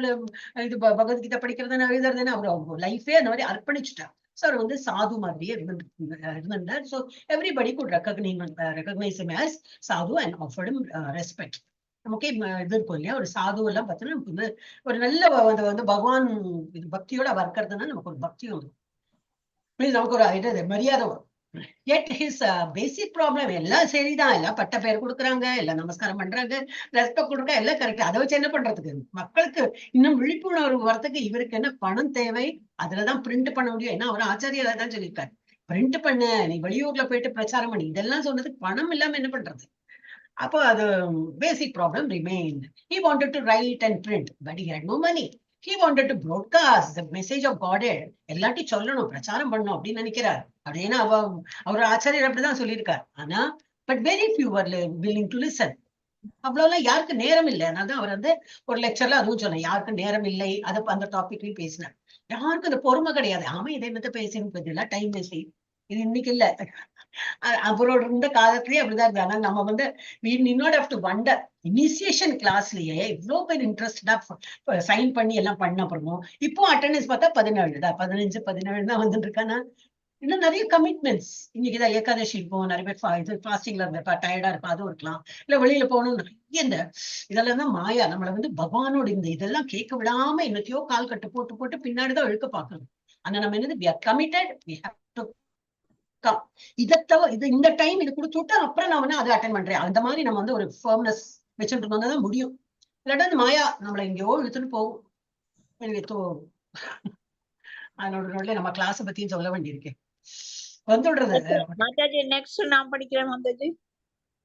இது பகவத்கீதை படிக்கிறது என்ன, எழுதுறது என்ன, அவர் லைஃபே அந்த மாதிரி அர்ப்பணிச்சுட்டார். ஸோ அவர் வந்து சாது மாதிரியே இருந்திருந்தார். So everybody could recognize him as sadhu and offered him respect. நமக்கே இது இருக்கும் இல்லையா, ஒரு சாது எல்லாம் பார்த்தோன்னா நமக்கு வந்து ஒரு நல்ல வந்து பகவான் பக்தியோட வர்க்கிறதுனா நமக்கு ஒரு பக்தி வரும், நமக்கு ஒரு இது மரியாதை வரும். Yet his basic problem எல்லாம் சரிதான், எல்லாம் பட்ட பேர் கொடுக்குறாங்க, எல்லாம் நமஸ்காரம் பண்றாங்க, ரெஸ்பெக்ட் கொடுக்குறாங்க, எல்லாம் கரெக்ட். அதை வச்சு என்ன பண்றதுக்கு, மக்களுக்கு இன்னும் விழிப்புணர்வு வரத்துக்கு இவருக்கு என்ன பணம் தேவை, அதுலதான் பிரிண்ட் பண்ண முடியும். ஏன்னா அவர் ஆச்சாரியரா தான் சொல்லியிருக்காரு, பிரிண்ட் பண்ண, நீ வெளியூர்ல போயிட்டு பிரச்சாரம் பண்ணி, இதெல்லாம் சொன்னதுக்கு பணம் இல்லாம என்ன பண்றது. அப்போ அது basic problem remained. He wanted to write and print, but he had no money. He wanted to broadcast the message of Godhead. எல்லாத்தையும் சொல்லணும், பிரச்சாரம் பண்ணணும் அப்படின்னு நினைக்கிறார். அப்படின்னா அவர் ஆச்சாரியர் அப்படிதான் சொல்லியிருக்காரு. ஆனா but very few were willing to listen. அவ்வளவுலாம் யாருக்கு நேரம் இல்லை. அதனாலதான் அவர் வந்து ஒரு லெக்சர்ல அதுவும் சொன்னார், யாருக்கு நேரம் இல்லை, அதை அந்த டாபிக்லயும் பேசினார். யாருக்கும் அந்த பொறுமை கிடையாது. ஆமா இதை என்னத்த பேசின்னு பதிலா டைம் வேஸ்ட். இது இன்னைக்கு இல்ல, அவரோட இருந்த காலத்திலேயே அப்படிதான் இருந்தா. நம்ம வந்து இனிஷியேஷன் கிளாஸ்லயே இவ்வளவு பேர் இன்ட்ரெஸ்டடா சைன் பண்ணி எல்லாம் பண்ண அப்புறமும் இப்போ அட்டெண்டன்ஸ் பார்த்தா 17 தான், 15, 17 தான் வந்துட்டு இருக்கானா. இன்னும் நிறைய கமிட்மெண்ட்ஸ். இன்னைக்குதான் ஏகாதசி இருப்போம், நிறைய பேர் இது ஃபாஸ்டிங்ல இருந்திருப்பா, டயர்டா இருப்பா, அதுவும் இருக்கலாம். இல்ல வெளியில போகணும், நிறைய இந்த இதெல்லாம் தான் மாயா. நம்மள வந்து பகவானோட இந்த இதெல்லாம் கேட்க விடாம என்னத்தையோ கால் கட்டு போட்டு போட்டு பின்னாடிதான் இழுக்க பாக்கணும். ஆனா நம்ம என்னது, we are committed, we have to come. இது இந்த டைம் இது கொடுத்துட்டு அப்புறம் நான் வந்து அதை அட்டென்ட் பண்றேன், அந்த மாதிரி நம்ம வந்து ஒரு ஃபர்ம்னஸ் வச்சுட்டு இருந்தோம்னா முடியும். இல்லாட்டா அந்த மாயா நம்மள எங்கேயோ இழுத்துட்டு போகும். எனக்கு அதனோட நம்ம கிளாஸ் பத்தியும் சொல்ல வேண்டியிருக்கேன். வந்துடுறது மாதாஜி. நெக்ஸ்ட் நான் படிக்கிறேன் மாதாஜி.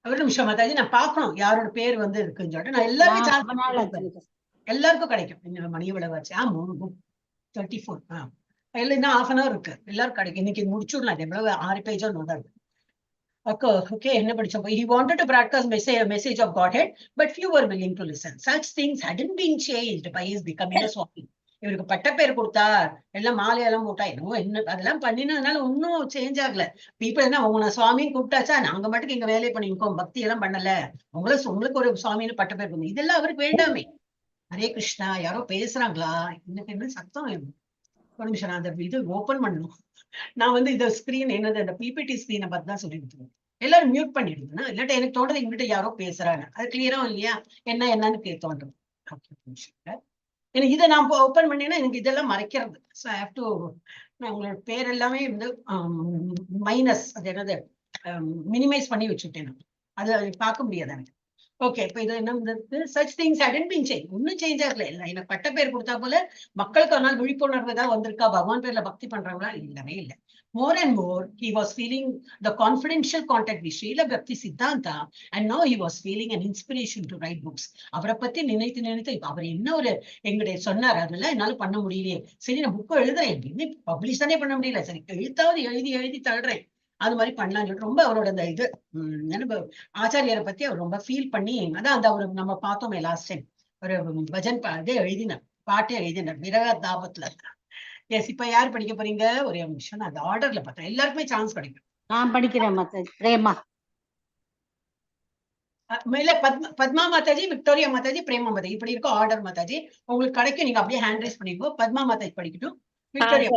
ஒரு நிமிஷம் மாதாஜி, நான் பாக்கணும் யாரோட பேர் வந்து இருக்குன்னு சொல்லிட்டு. நான் எல்லாருமே எல்லாருக்கும் கிடைக்கும். மணி விளவாச்சு 34. இல்ல இன்னும் 1/2 hour இருக்கு, எல்லாரும் கிடைக்கும். இன்னைக்கு முடிச்சுடலாம். எவ்வளவு 6 பேஜோ தான். Okay, என்ன படிச்சோம்? He wanted to broadcast message of Godhead, but few were willing to listen. Such things hadn't been changed by his becoming a Swami. இவருக்கு பட்ட பேர் கொடுத்தார், எல்லாம் மாலையெல்லாம் போட்டா, என்ன அதெல்லாம் பண்ணினதுனால ஒன்னும் சேஞ்ச் ஆகல. பீப்புள் என்ன, உங்க சுவாமின்னு கூப்பிட்டாச்சா, நாங்க மட்டும் எங்க வேலையை பண்ணிருக்கோம், பக்தி எல்லாம் பண்ணல, உங்களுக்கு ஒரு சுவாமின்னு பட்ட பேர் கொடுங்க, இதெல்லாம் அவருக்கு வேண்டாமே. ஹரே கிருஷ்ணா. யாரோ பேசுறாங்களா? என்ன சத்தம்? ஒரு நிமிஷம், நான் அந்த இது ஓபன் பண்ணணும். நான் வந்து இந்த ஸ்கிரீன் என்னது, அந்த பிபிடி ஸ்கிரீனை பார்த்து தான் சொல்லிட்டு எல்லாரும் மியூட் பண்ணிடுதுன்னா, இல்லாட்ட எனக்கு தோன்றது இங்கிட்ட யாரோ பேசுறாங்க, அது கிளியரா இல்லையா, என்னன்னு தோன்றது. எனக்கு இதை நான் ஓபன் பண்ணேன்னா எனக்கு இதெல்லாம் மறைக்கிறது. ஸோ ஐ ஹேவ் டு, நான் உங்களோட பேர் எல்லாமே வந்து மைனஸ், அது என்னது, மினிமைஸ் பண்ணி வச்சுட்டேன். அது பார்க்க முடியாது எனக்கு. ஓகே, இப்ப இது என்ன, such things hadn't been change, ஒன்னும் சேஞ்ச் ஆகல. இல்ல எனக்கு பட்ட பேர் கொடுத்தா போல மக்களுக்கு ஒரு நாள் விழிப்புணர்வு தான் வந்திருக்கா, பகவான் பேர்ல பக்தி பண்றவங்களா? இல்லவே இல்லை. More and more, he was feeling the confidential contact with Srila Bhakti Siddhanta, and now he was feeling an inspiration to write books. அவரை பத்தி நினைத்து அவர் என்ன ஒரு எங்கிட்ட சொன்னார், அதெல்லாம் என்னால பண்ண முடியலையே, சரி நான் புக்கு எழுதுறேன், பப்ளிஷ் தானே பண்ண முடியல, சரி எழுத்தாவது எழுதி தள்ளுறேன், அது மாதிரி பண்ணலாம்னு சொல்லிட்டு ரொம்ப அவரோட அந்த இது ஆச்சாரியரை பத்தி அவர் ரொம்ப ஃபீல் பண்ணி, அதான் அந்த அவரு நம்ம பார்த்தோமே லாஸ்ட் டைம், ஒரு பஜன் இதே எழுதினார், பாட்டே எழுதினார் விரக தாபத்துல. எஸ், இப்ப யார் படிக்க போறீங்க? ஒரே நிமிஷம், நான் அந்த ஆர்டர்ல பார்த்தேன், எல்லாருக்குமே சான்ஸ் கிடைக்கும். நான் படிக்கிறேன் மாதாஜி. பிரேமா மேல பத்மா மாதாஜி, விக்டோரியா மாதாஜி, பிரேமா மாதாஜி, இப்படி இருக்கும் ஆர்டர் மாதாஜி. உங்களுக்கு கிடைக்கும், நீங்க அப்படியே ஹேண்ட் ரைஸ் பண்ணிக்கோ. பத்மா மாதாஜி படிக்கட்டும், Victoria.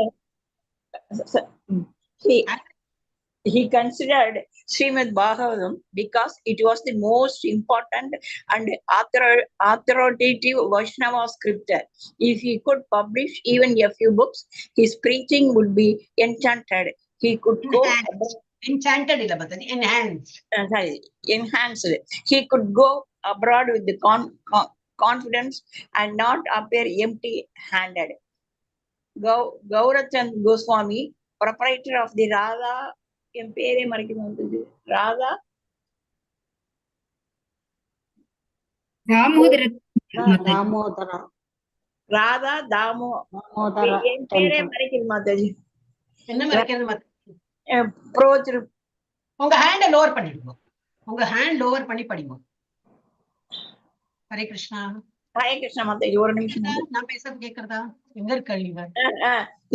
He considered Srimad Bhagavatam because it was the most important and authoritative Vaishnava scripture. If he could publish even a few books, his preaching would be enchanted. He could go enchanted illa badani, enhanced. Enhanced. He could go abroad with the confidence and not appear empty-handed. Gaurachand Goswami, proprietor of the Radha, என் பேரே மறைக்கிறது, ராதா தாமோதரா, என் பேரே மறைக்கிறது மாதாஜி. என்ன மறைக்கிறது? உங்க ஹேண்ட lower பண்ணிடுங்க, உங்க hand lower பண்ணி படிங்க. ஹரே கிருஷ்ணா. ஹரே கிருஷ்ணா மாதாஜி. ஒரு நிமிஷம், நான் பேசுறது கேக்குறதா? எங்க இருக்க?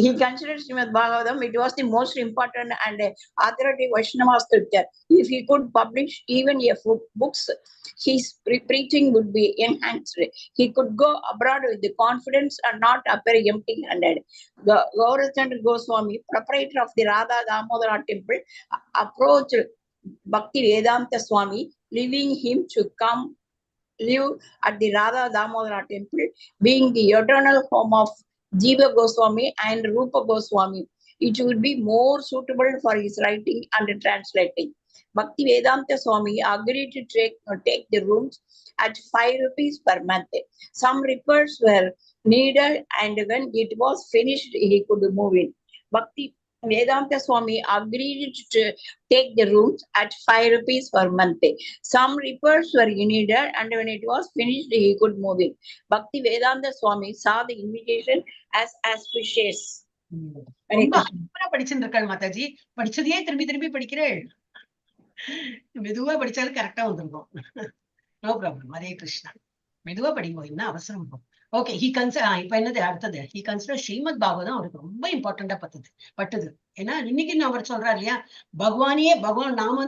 He considered Srimad Bhagavatam, it was the most important and authoritative Vaishnava scripture. If he could publish even a few books, his preaching would be enhanced. He could go abroad with the confidence and not appear empty-handed. Gaurachandra Goswami, proprietor of the Radha Damodara temple, approached Bhakti Vedanta Swami, leaving him to come live at the Radha Damodara temple, being the eternal home of Jiva Goswami and Rupa Goswami. It would be more suitable for his writing and translating. Bhakti Vedanta Swami agreed to take the rooms at 5 rupees per month. Some repairs were needed, and when it was finished, he could move in. Bhakti Vedanta Swami agreed to take the rooms at 5 rupees per month. Some repairs were needed, and when it was finished, he could move in. Bhakti Vedanta Swami saw the invitation as auspicious. படிச்சிருக்காள் Mataji, படிச்சதையே திரும்பி படிக்கிறேன், மெதுவா படிச்சாலும் கரெக்டா வந்துருக்கும். No problem. Hare Krishna. மெதுவா படிங்க, என்ன அவசரம். ஓகே, இப்ப என்னது அடுத்தது, ஹி கன்சிடர் ஸ்ரீமத் பாகவதம் அவருக்கு ரொம்ப இம்பார்ட்டண்டா பட்டது. ஏன்னா இன்னைக்கு அவர் சொல்றாரு இல்லையா, பகவான் நாம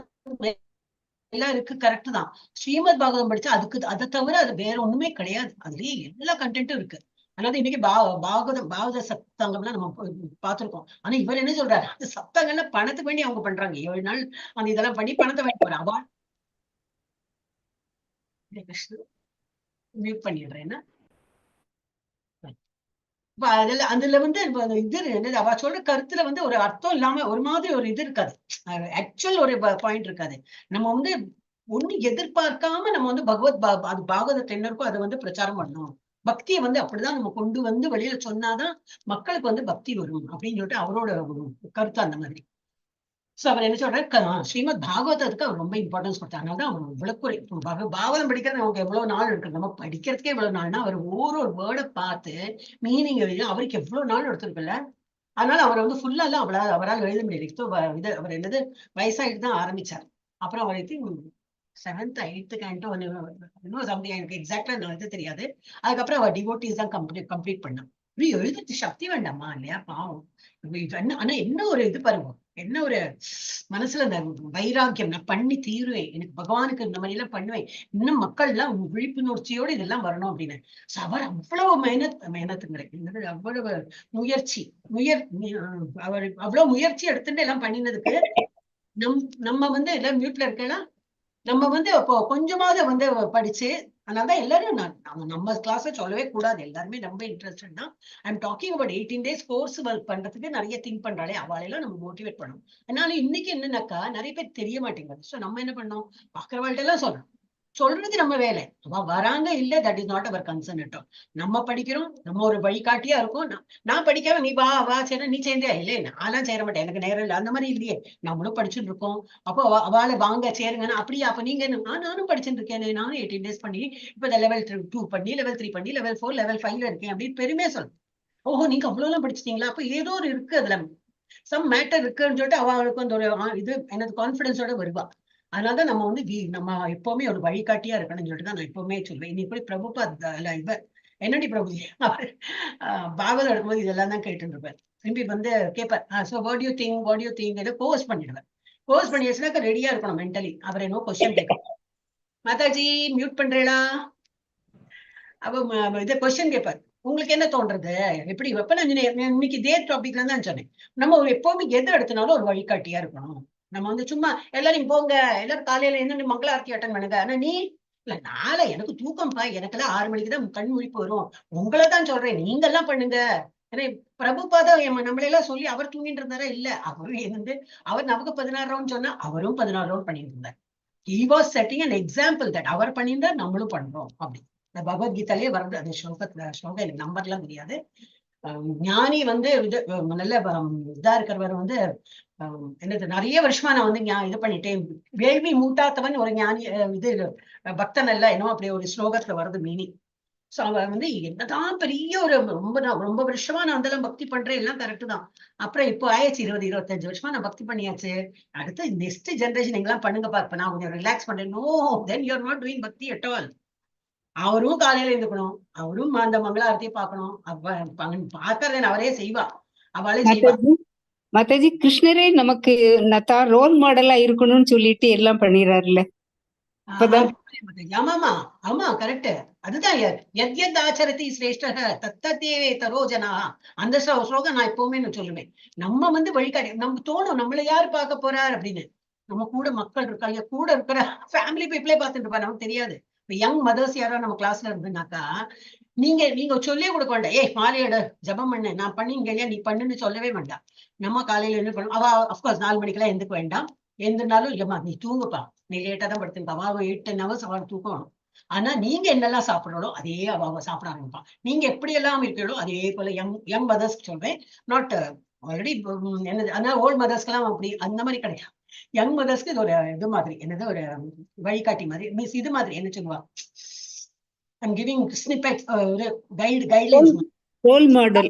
எல்லாம் இருக்கு, கரெக்ட் தான். ஸ்ரீமத் பாகவதம் படிச்சா அதை தவிர அது வேற ஒண்ணுமே கிடையாது, அதுலயே எல்லா கண்டென்ட்டும் இருக்கு. அதாவது இன்னைக்கு பாகவத சப்தாங்கம்லாம் நம்ம பார்த்திருக்கோம். ஆனா இவர் என்ன சொல்றாரு, அந்த சப்தாங்கம்ல பணத்துக்கு வேண்டி அவங்க பண்றாங்க. 7 நாள் அந்த இதெல்லாம் பண்ணி பணத்தை வாங்கி போறாங்க. அவா மியூட் பண்ணிடுறேன். என்ன அதுல வந்து இது என்னது அவ சொல்ற கருத்துல வந்து ஒரு அர்த்தம் இல்லாம ஒரு மாதிரி ஒரு இது இருக்காது. ஆக்சுவல் ஒரு பாயிண்ட் இருக்காது. நம்ம வந்து ஒண்ணு எதிர்பார்க்காம நம்ம வந்து அது பாகவதத்துல என்ன இருக்கோ அதை வந்து பிரச்சாரம் பண்ணணும். பக்தியை வந்து அப்படிதான் நம்ம கொண்டு வந்து வெளியில சொன்னாதான் மக்களுக்கு வந்து பக்தி வரும் அப்படின்னு சொல்லிட்டு அவரோட கருத்து அந்த மாதிரி. சோ அவர் என்ன சொல்றாரு, ஸ்ரீமத் பாகவதத்துக்கு அவர் ரொம்ப இம்பார்ட்டன்ஸ் கொடுத்தாரு. அதனால அவர் இவ்வளவு பாகவதம் படிக்கிறது நமக்கு எவ்வளவு நாள் இருக்கு, நம்ம படிக்கிறதுக்கே எவ்வளவு நாள்னா அவர் ஒரு வேர்டை பார்த்து மீனிங் எழுதி அவருக்கு எவ்வளவு நாள் எடுத்திருக்குல்ல. அதனால அவர் வந்து ஃபுல்லா எல்லாம் அவரால் எழுத முடியல. இது அவர் என்னது வயசாயிட்டு தான் ஆரம்பிச்சார். அப்புறம் அவருக்கு 7th 8th கேண்டோ இன்னும் சம்திங் எனக்கு எக்ஸாக்டா நான் இது தெரியாது. அதுக்கப்புறம் அவர் டிவோட்டிஸ் தான் கம்ப்ளீட் பண்ணான். எழுதுறது சக்தி வேண்டாமா இல்லையா, பாவம். ஆனா என்ன ஒரு இது பாருங்க, என்ன ஒரு மனசுல அந்த வைராக்கியம், நான் பண்ணி தீருவேன், எனக்கு பகவானுக்கு இந்த மாதிரி எல்லாம் பண்ணுவேன், இன்னும் மக்கள் எல்லாம் விழிப்புணர்ச்சியோடு இதெல்லாம் வரணும் அப்படின்னு. அவர் அவ்வளவு மெனத்துங்கிறது, அவ்வளவு முயற்சி அவர் அவ்வளவு முயற்சி எடுத்துட்டு எல்லாம் பண்ணினதுக்கு நம்ம வந்து எல்லாம் மியூட்ல இருக்கலாம். நம்ம வந்து இப்போ கொஞ்சமாவது வந்து படிச்சு, அதனாலதான் எல்லாரும் நம்ம கிளாஸ் சொல்லவே கூடாது, எல்லாருமே ரொம்ப இன்ட்ரெஸ்டட் தான். I'm talking about 18 days course work பண்றதுக்கு நிறைய திங்க் பண்றாளே அவளையெல்லாம் நம்ம மோட்டிவேட் பண்ணணும். அதனால இன்னைக்கு என்னன்னாக்கா நிறைய பேர் தெரிய மாட்டேங்குது. சோ நம்ம என்ன பண்ணோம், பாக்குறவாள்கிட்ட எல்லாம் சொல்லணும், சொல்றது நம்ம வேலை. அவ வராங்க இல்ல, that is not our concern at all. நம்ம படிக்கிறோம், நம்ம ஒரு வழிகாட்டியா இருக்கும். நான் படிக்காம நீ வா சரி நீ சேர்ந்தியா, இல்லையே நான்லாம் சேர மாட்டேன், எனக்கு நேரம் இல்லை, அந்த மாதிரி இல்லையே, நம்மளும் படிச்சுட்டு இருக்கோம். அப்போ அவளை வாங்க சேருங்கன்னா அப்படியா, அப்ப நீங்க நானும் படிச்சுட்டு இருக்கேன், நானும் 18 days பண்ணி இப்ப லெவல் 2 பண்ணி லெவல் 3 பண்ணி லெவல் 4 லெவல் 5ல இருக்கேன் அப்படின்னு பெருமையா சொல்லணும். ஓஹோ நீங்க அவ்வளவு எல்லாம் படிச்சிட்டீங்களா, அப்ப ஏதோ ஒரு இருக்கு அதுல சம் மேட்டர் இருக்குன்னு சொல்லிட்டு அவளுக்கு அந்த ஒரு இது என்னது கான்பிடன்ஸோட வருவா. அதனாலதான் நம்ம வந்து நம்ம எப்பவுமே ஒரு வழிகாட்டியா இருக்கணும்னு சொல்லிட்டு தான் நான் எப்பவுமே சொல்வேன். இன்னைக்கு போய் பிரபுபாத் இவர் என்னடி பிரபு அவர் பாகவதம் எடுக்கும்போது இதெல்லாம் தான் கேட்டு இருப்பேன். திரும்பி வந்து கேட்பார், so what you think course பண்ணிடுவேன். கோர்ஸ் பண்ணி வச்சுனாக்க ரெடியா இருக்கணும் மென்டலி. அவர் என்ன கொஸ்டின் கேட்கணும், மாதாஜி மியூட் பண்றேடா, அவ இதை கொஸ்டின் கேட்பார், உங்களுக்கு என்ன தோன்றது, எப்படி வெப்ப இன்னைக்கு இதே டாபிக்ல தான் சொன்னேன். நம்ம எப்பவுமே எது எடுத்தனாலும் ஒரு வழிகாட்டியா இருக்கணும். நம்ம வந்து சும்மா எல்லாரும் போங்க, எல்லாரும் காலையில என்ன மங்கள ஆரத்தி அட்டன் பண்ணுங்க, ஆனா நீ இல்ல நாளை எனக்கு தூக்கம்ப்பா, எனக்கெல்லாம் 6 மணிக்குதான் கண் முழிப்பு வரும், உங்களை தான் சொல்றேன் நீங்க எல்லாம் பண்ணுங்க. ஏன்னா பிரபுபாதா நம்மளெல்லாம் சொல்லி அவர் தூங்கிட்டு இருந்தாரா, இல்ல அவரும் வந்து அவர் நமக்கு 16 ரவுண்ட் சொன்னா அவரும் 16 ரவுண்ட் பண்ணிட்டு இருந்தார். He was setting an example that அவர் பண்ணியிருந்தா நம்மளும் பண்றோம் அப்படி. இந்த பகவத்கீதாலேயே வருது அந்த ஸ்லோகம் எனக்கு நம்பர்லாம் தெரியாது. ஞானி வந்து நல்ல இதா இருக்கிறவர் வந்து என்னது நிறைய வருஷமா நான் வந்து இது பண்ணிட்டேன், வேள்வி மூட்டாத்தவன் ஒரு ஞானி இது பக்தன் அல்ல என்னமோ அப்படி ஒரு ஸ்லோகத்துல வருது மீனிங். சோ அவ வந்து என்னதான் பெரிய ஒரு ரொம்ப வருஷமா நான் அதெல்லாம் பக்தி பண்றேன், எல்லாம் கரெக்ட் தான். அப்புறம் இப்போ ஆயிடுச்சு 20-25 வருஷமா நான் பக்தி பண்ணியாச்சு, அடுத்து நெக்ஸ்ட் ஜெனரேஷன் எங்கெல்லாம் பண்ணுங்க பாப்ப, நான் கொஞ்சம் ரிலாக்ஸ் பண்றேன். No, then you are not doing bhakti at all. அவரும் காலையில இருந்துக்கணும், அவரும் அந்த மங்களாரத்தியை பார்க்கணும், பார்க்கறத அவரே செய்வா, அவளே செய்வா. மாதாஜி கிருஷ்ணரே நமக்கு ரோல் மாடலா இருக்கணும்னு சொல்லிட்டு எல்லாம் பண்ணிடுறாருல்ல. ஆமா கரெக்ட். அதுதான் எத் ஆச்சரதி சிரேஷ்டக தத்தத்தேவே தரோ ஜனா. அந்த ஸ்லோகம் நான் எப்பவுமே சொல்லுவேன். நம்ம வந்து வழிகாட்டி, நமக்கு தோணும் நம்மள யாரு பார்க்க போறார் அப்படின்னு. நம்ம கூட மக்கள் இருக்காங்க, கூட இருக்கிற ஃபேமிலி பீப்புளே பார்த்துட்டு இருப்பா, நமக்கு தெரியாது. இப்ப யங் மதர்ஸ் யாரோ நம்ம கிளாஸ்ல இருந்துனாக்கா நீங்க சொல்லியே கொடுக்க வேண்டாம், மாலையோட ஜபம் பண்ணு நான் பண்ணிங்க நீ பண்ணுன்னு சொல்லவே வேண்டாம். நம்ம காலையில என்ன பண்ணுவோம், அவ அப்கோர்ஸ் 4 மணிக்கெல்லாம் எந்திரிக்க வேண்டாம், எந்திருந்தாலும் இல்லம்மா நீ தூங்குப்பா, நீ லேட்டா தான் படுத்துருப்பா, அவ 8-10 hours அவள் தூக்கணும். ஆனா நீங்க என்னெல்லாம் சாப்பிடறோ அதே அவ சாப்பிட ஆரம்பிப்பா. நீங்க எப்படி எல்லாம் இருக்கிறோ அதே போல யங் மதர்ஸ் சொல்றேன், நாட் ஆல்ரெடி என்னது அதனால ஓல்ட் மதர்ஸ்க்கு எல்லாம் அப்படி அந்த மாதிரி கிடையாது. யங் மதர்ஸ்க்கு இது ஒரு இது மாதிரி என்னது ஒரு வழிகாட்டி மாதிரி, மீன்ஸ் இது மாதிரி என்ன சொல்லுவா, I'm giving snippets, guidelines. Role model.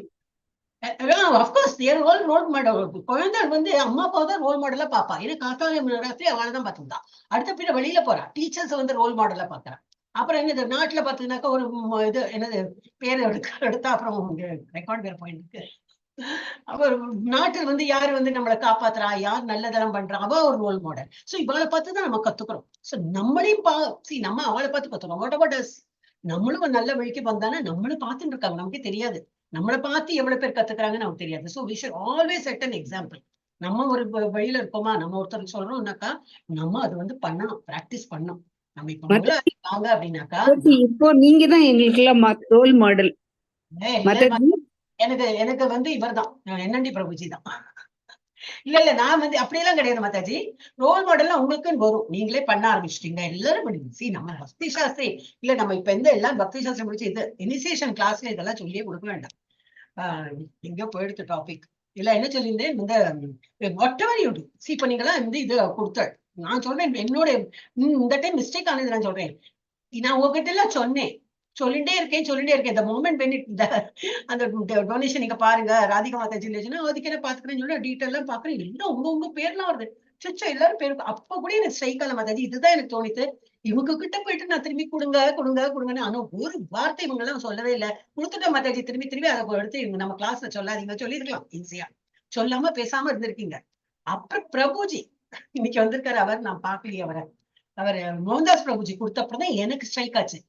Of course, they are all role model. குழந்தை வந்து அம்மா அப்பா தான் ரோல் மாடலா பாப்பா. ஏன்னா காத்தால ராத்திரி அவளை தான் பார்த்துருந்தா. அடுத்த பின்ன வெளியில போறா, டீச்சர்ஸ் வந்து ரோல் மாடலா பாக்குறா. அப்புறம் என்னது நாட்டுல பாத்தீங்கன்னாக்கா ஒரு இது என்னது பேரை எடுத்தா அப்புறம் ரெக்கார்ட் வேற போயிட்டு இருக்கு. அவர் நாட்டில் வந்து யாரு வந்து நம்மளை காப்பாத்துறா, யார் நல்லதெல்லாம் பண்றா, அவ ஒரு ரோல் மாடல். சோ இவளை பார்த்துதான் நம்ம கத்துக்கிறோம். சோ நம்மளையும் நம்ம அவளை பார்த்து கத்துக்கிறோம். What about us? நம்மளும் ஒரு நல்ல வழிக்கு வந்தானே நம்மளும் பார்த்துட்டு இருக்காங்க, நமக்கே தெரியாது. நம்மளை பார்த்து எவ்வளவு பேர் கத்துக்கிறாங்கன்னு நமக்கு தெரியாது. So we should always set an example. நம்ம ஒரு வழியில இருக்கோமா, நம்ம ஒருத்தருக்கு சொல்றோம்னாக்கா நம்ம அது வந்து பண்ணணும், பிராக்டிஸ் பண்ணணும். நம்ம இப்ப முதல்ல வாங்க அப்படின்னாக்கா இப்போ நீங்க தான் எங்களுக்கு எல்லாம் ரோல் மாடல். எனக்கு எனக்கு வந்து இவர்தான் NND பிரபுஜி தான். இல்ல நான் வந்து அப்படியெல்லாம் கிடையாது மாதாஜி. ரோல் மாடல்லாம் உங்களுக்குன்னு வரும், நீங்களே பண்ண ஆரம்பிச்சிட்டீங்க, எல்லாரும் பண்ணுங்க. சி நம்ம பக்தி சாஸ்திரி இல்ல, நம்ம இப்ப எல்லாம் பக்தி சாஸ்திரம் முடிச்சு இது இனிஷியேஷன் கிளாஸ்ல இதெல்லாம் சொல்லியே கொடுக்க வேண்டாம். எங்கயோ போயிடுத்து டாபிக். இல்ல என்ன சொல்லியிருந்தேன், இந்த what ever you to, C இப்ப நீங்களாம் வந்து இது கொடுத்த நான் சொல்றேன், என்னோட இந்த டைம் மிஸ்டேக் ஆனது நான் சொல்றேன். நான் உங்ககிட்ட எல்லாம் சொல்லிட்டே இருக்கேன். இந்த மோமெண்ட் பெனிட் அந்த டொனேஷன் நீங்க பாருங்க, ராதிகா மாதாஜி அதுக்கு என்ன பாத்துக்கிறேன்னு சொல்லி டீட்டெயிலா பாக்குறேன். எல்லாம் உங்க பேர்லாம் வருது. சுச்சோ எல்லாரும் பேருக்கு. அப்ப கூட எனக்கு ஸ்ட்ரைக்கால மாதாஜி இதுதான் எனக்கு தோணித்து, இவங்க கிட்ட போயிட்டு நான் திரும்பி கொடுங்கன்னு. ஆனா ஒரு வார்த்தை இவங்க எல்லாம் சொல்லவே இல்லை. கொடுத்துட்ட மாதாஜி திரும்பி அதை எடுத்து இவங்க நம்ம கிளாஸ்ல சொல்லாதீங்க சொல்லிருக்கலாம் ஈஸியா. சொல்லாம பேசாம இருந்திருக்கீங்க. அப்புறம் பிரபுஜி இன்னைக்கு வந்திருக்காரு. அவர் நான் பாக்கலையே அவர் மோகன்தாஸ் பிரபுஜி கொடுத்தப்பதான் எனக்கு ஸ்ட்ரைக் ஆச்சு.